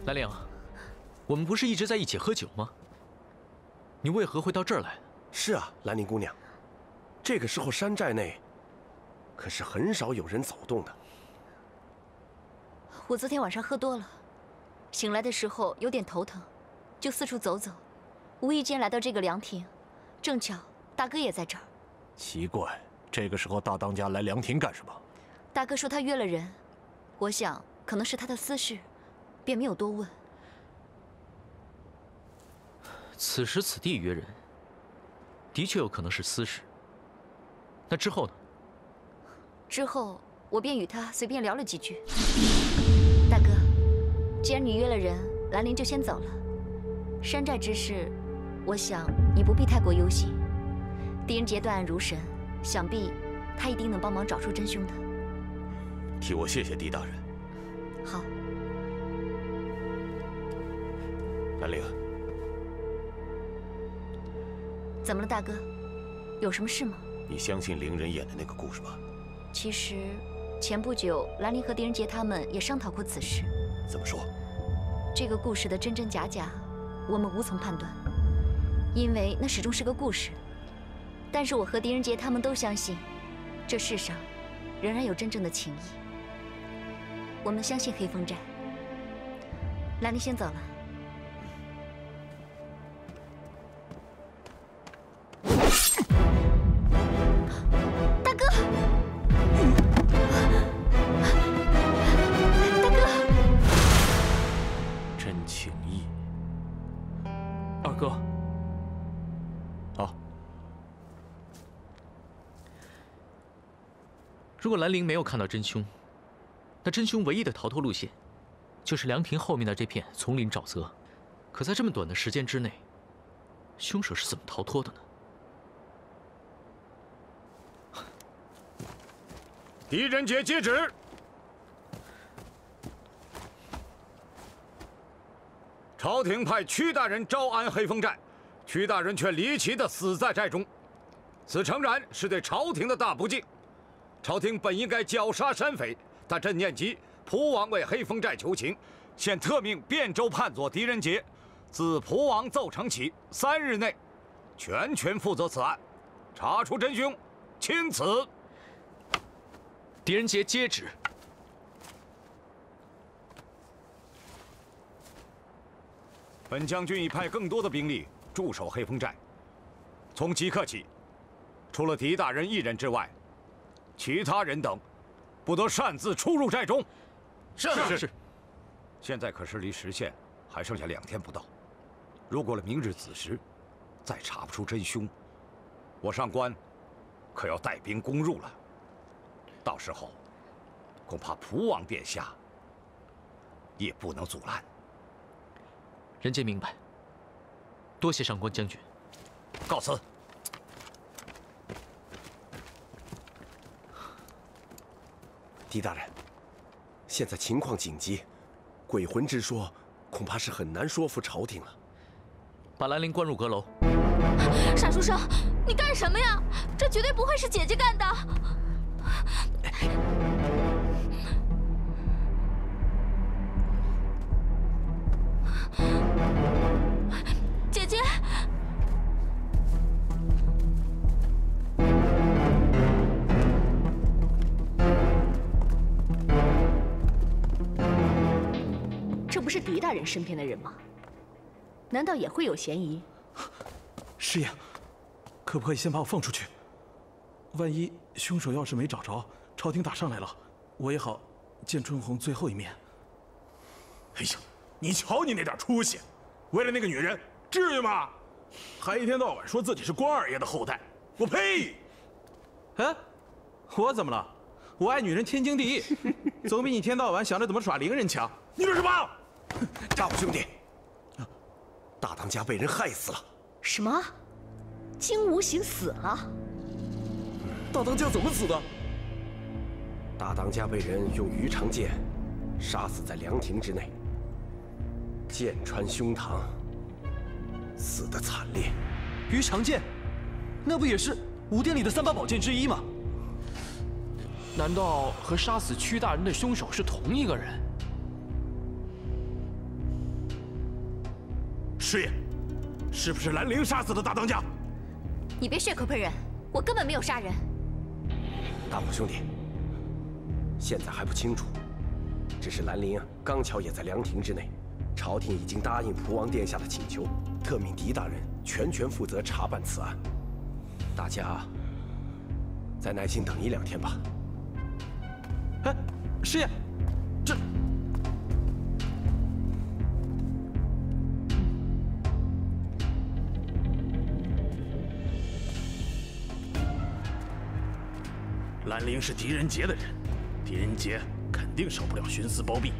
兰陵，我们不是一直在一起喝酒吗？你为何会到这儿来？是啊，兰陵姑娘，这个时候山寨内可是很少有人走动的。我昨天晚上喝多了，醒来的时候有点头疼，就四处走走，无意间来到这个凉亭，正巧大哥也在这儿。奇怪，这个时候大当家来凉亭干什么？大哥说他约了人，我想可能是他的私事，便没有多问。此时此地约人，的确有可能是私事。那之后呢？之后我便与他随便聊了几句。大哥，既然你约了人，兰陵就先走了。山寨之事，我想你不必太过忧心。狄仁杰断案如神，想必他一定能帮忙找出真凶的。替我谢谢狄大人。好。兰陵，怎么了，大哥？有什么事吗？你相信伶人演的那个故事吗？其实，前不久兰陵和狄仁杰他们也商讨过此事。怎么说？这个故事的真真假假，我们无从判断，因为那始终是个故事。但是我和狄仁杰他们都相信，这世上仍然有真正的情谊。我们相信黑风寨。兰陵先走了。大哥，大哥，真情义。二哥，好。如果兰陵没有看到真凶，那真凶唯一的逃脱路线，就是凉亭后面的这片丛林沼泽。可在这么短的时间之内，凶手是怎么逃脱的呢？狄仁杰接旨。朝廷派屈大人招安黑风寨，屈大人却离奇地死在寨中，此诚然是对朝廷的大不敬。朝廷本应该绞杀山匪，但朕念及蒲王为黑风寨求情，现特命汴州判佐狄仁杰，自蒲王奏呈起3日内，全权负责此案，查出真凶，钦此。狄仁杰接旨。本将军已派更多的兵力驻守黑风寨。从即刻起，除了狄大人一人之外，其他人等不得擅自出入寨中。是。现在可是离时限还剩下2天不到，如果了明日子时再查不出真凶，我上官可要带兵攻入了。到时候恐怕蒲王殿下也不能阻拦。人皆明白，多谢上官将军。告辞。狄大人，现在情况紧急，鬼魂之说恐怕是很难说服朝廷了。把兰陵关入阁楼。傻书生，你干什么呀？这绝对不会是姐姐干的。姐姐。这不是狄大人身边的人吗？难道也会有嫌疑？师爷，可不可以先把我放出去？万一凶手要是没找着，朝廷打上来了，我也好见春红最后一面。哎呀，你瞧你那点出息，为了那个女人，至于吗？还一天到晚说自己是关二爷的后代，我呸！哎，我怎么了？我爱女人天经地义，总比你一天到晚想着怎么耍伶人强。你说什么？大虎兄弟，大当家被人害死了。什么？金无形死了？大当家怎么死的？大当家被人用鱼肠剑杀死在凉亭之内，剑穿胸膛，死得惨烈。鱼肠剑，那不也是五殿里的3把宝剑之一吗？难道和杀死屈大人的凶手是同一个人？师爷，是不是兰陵杀死的大当家？你别血口喷人，我根本没有杀人。大虎兄弟，现在还不清楚，只是兰陵刚巧也在凉亭之内，朝廷已经答应蒲王殿下的请求，特命狄大人全权负责查办此案。大家再耐心等1-2天吧。哎，师爷，这……兰陵是狄仁杰的人，狄仁杰肯定少不了徇私包庇，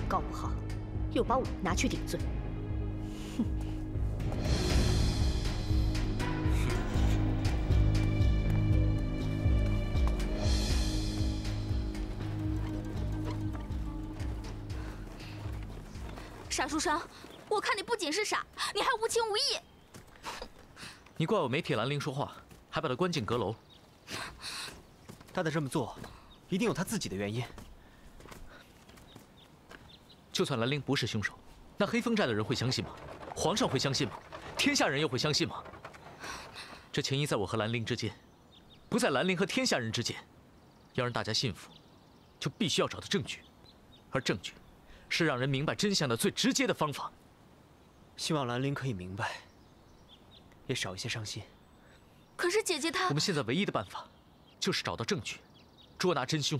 搞不好又把我拿去顶罪。傻书生，我看你不仅是傻，你还无情无义。你怪我没替兰陵说话，还把他关进阁楼。大大这么做，一定有他自己的原因。就算兰陵不是凶手，那黑风寨的人会相信吗？皇上会相信吗？天下人又会相信吗？这前因在我和兰陵之间，不在兰陵和天下人之间。要让大家信服，就必须要找到证据，而证据是让人明白真相的最直接的方法。希望兰陵可以明白，也少一些伤心。可是姐姐她……我们现在唯一的办法，就是找到证据，捉拿真凶，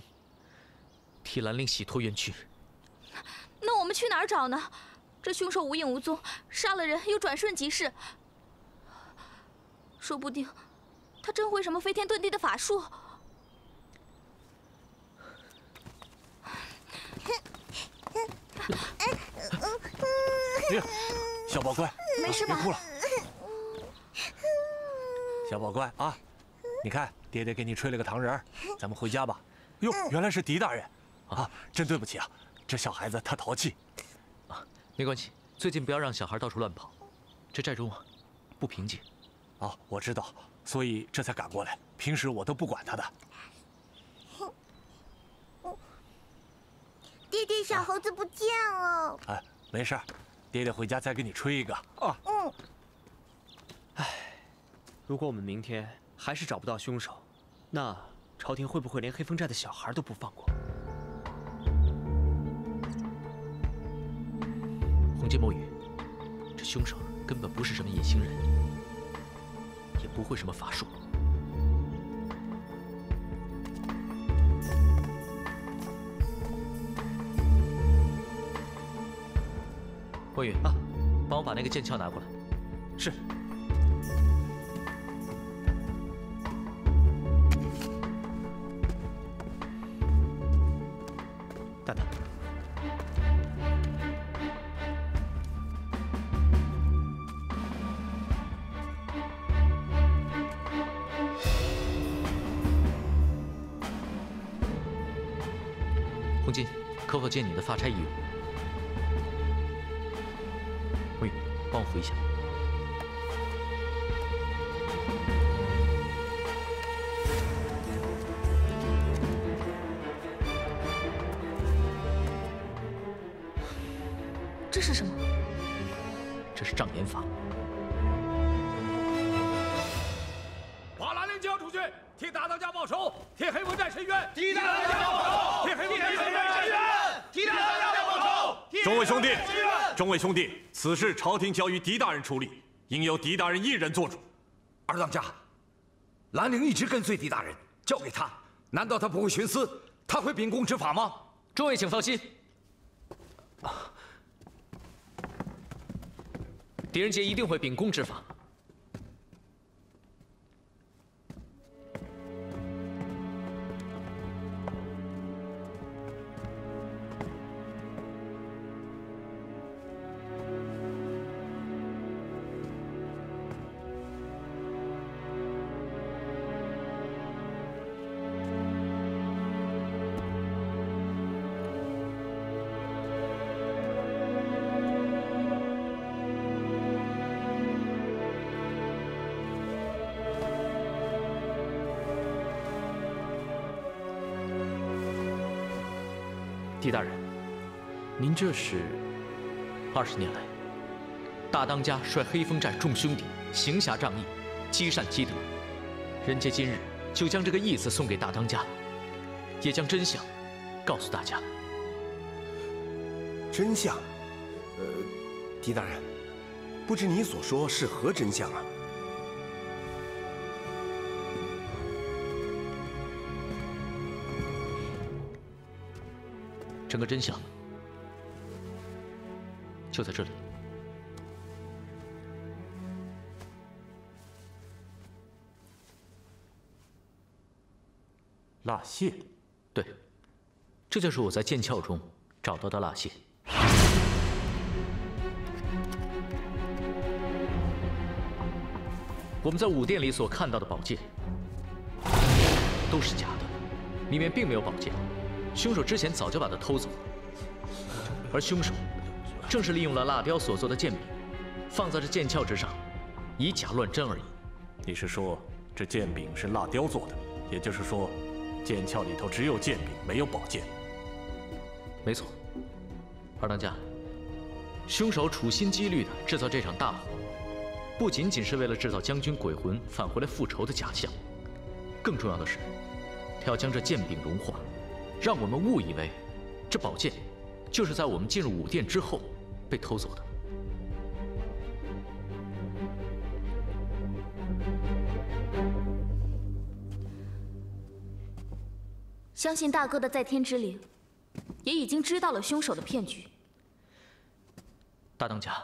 替兰陵洗脱冤屈。那我们去哪儿找呢？这凶手无影无踪，杀了人又转瞬即逝，说不定他真会什么飞天遁地的法术。哎呀，小宝乖，没事吧？别哭了。小宝乖啊，你看爹爹给你吹了个糖人儿，咱们回家吧。哟，原来是狄大人，啊，真对不起啊，这小孩子他淘气。啊，没关系，最近不要让小孩到处乱跑，这寨中啊不平静。啊，我知道，所以这才赶过来。平时我都不管他的。爹爹，小猴子不见了。哎，没事，爹爹回家再给你吹一个啊。嗯。唉，如果我们明天还是找不到凶手，那朝廷会不会连黑风寨的小孩都不放过？红阶墨雨，这凶手根本不是什么隐形人，也不会什么法术。温宇啊，帮我把那个剑鞘拿过来。是。大大。 红巾，可否借你的发钗一用？温宇，帮我扶一下。这是什么？这是障眼法。把蓝陵交出去，替大当家报仇，替黑风寨伸冤，替大当家报仇，替黑风寨伸冤，替大当家报仇。众位兄弟，众位兄弟，此事朝廷交于狄大人处理，应由狄大人一人做主。二当家，兰陵一直跟随狄大人，交给他，难道他不会徇私？他会秉公执法吗？诸位请放心。狄仁杰一定会秉公执法。狄大人，您这是？20年来，大当家率黑风寨众兄弟行侠仗义，积善积德。人杰今日就将这个义字送给大当家，也将真相告诉大家。真相？狄大人，不知你所说是何真相啊？ 整个真相就在这里。蜡屑，对，这就是我在剑鞘中找到的蜡屑。我们在武殿里所看到的宝剑都是假的，里面并没有宝剑。 凶手之前早就把它偷走了，而凶手正是利用了蜡雕所做的剑柄，放在这剑鞘之上，以假乱真而已。你是说这剑柄是蜡雕做的？也就是说，剑鞘里头只有剑柄，没有宝剑？没错，二当家，凶手处心积虑地制造这场大火，不仅仅是为了制造将军鬼魂返回来复仇的假象，更重要的是，他要将这剑柄融化。 让我们误以为，这宝剑就是在我们进入武殿之后被偷走的。相信大哥的在天之灵，也已经知道了凶手的骗局。大当家，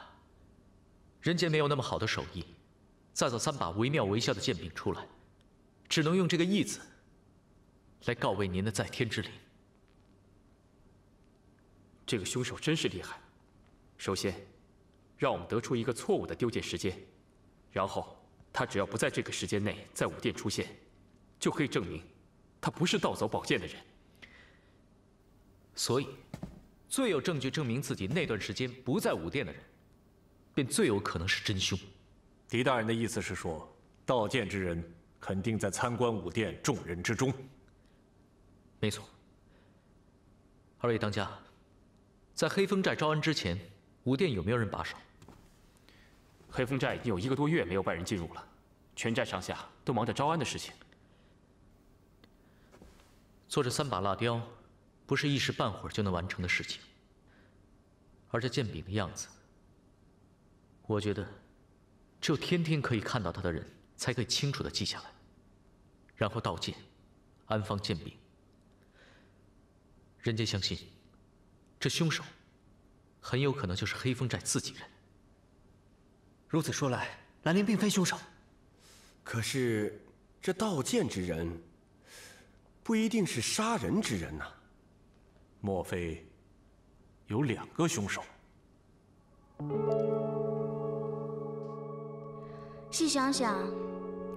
人杰没有那么好的手艺，再造3把惟妙惟肖的剑柄出来，只能用这个义字来告慰您的在天之灵。 这个凶手真是厉害。首先，让我们得出一个错误的丢剑时间，然后他只要不在这个时间内在武殿出现，就可以证明他不是盗走宝剑的人。所以，最有证据证明自己那段时间不在武殿的人，便最有可能是真凶。狄大人的意思是说，盗剑之人肯定在参观武殿众人之中。没错。二位当家。 在黑风寨招安之前，武殿有没有人把守？黑风寨已经有1个多月没有外人进入了，全寨上下都忙着招安的事情。做这3把蜡雕，不是一时半会儿就能完成的事情。而这剑柄的样子，我觉得，只有天天可以看到它的人，才可以清楚地记下来，然后盗剑，安放剑柄。人杰相信。 这凶手很有可能就是黑风寨自己人。如此说来，兰陵并非凶手。可是这盗剑之人，不一定是杀人之人呐。莫非有2个凶手？细想想，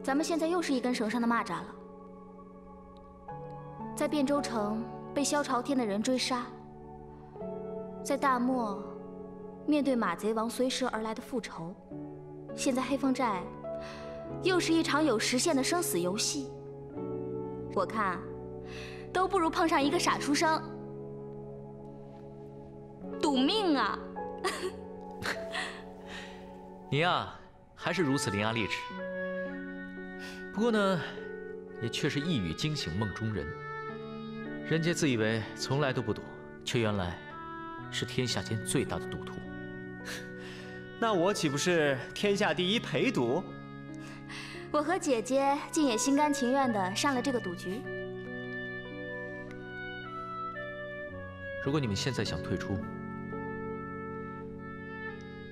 咱们现在又是一根绳上的蚂蚱了。在汴州城被萧朝天的人追杀，在大漠面对马贼王随时而来的复仇，现在黑风寨又是一场有时限的生死游戏。我看，都不如碰上一个傻书生，赌命啊！你呀，还是如此伶牙俐齿。不过呢，也确实一语惊醒梦中人。人家自以为从来都不赌，却原来是天下间最大的赌徒。那我岂不是天下第一陪赌？我和姐姐竟也心甘情愿地上了这个赌局。如果你们现在想退出，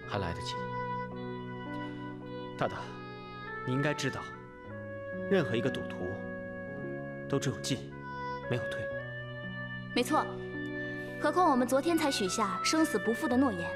还来得及。大大，你应该知道，任何一个赌徒都只有进，没有退。没错，何况我们昨天才许下生死不负的诺言。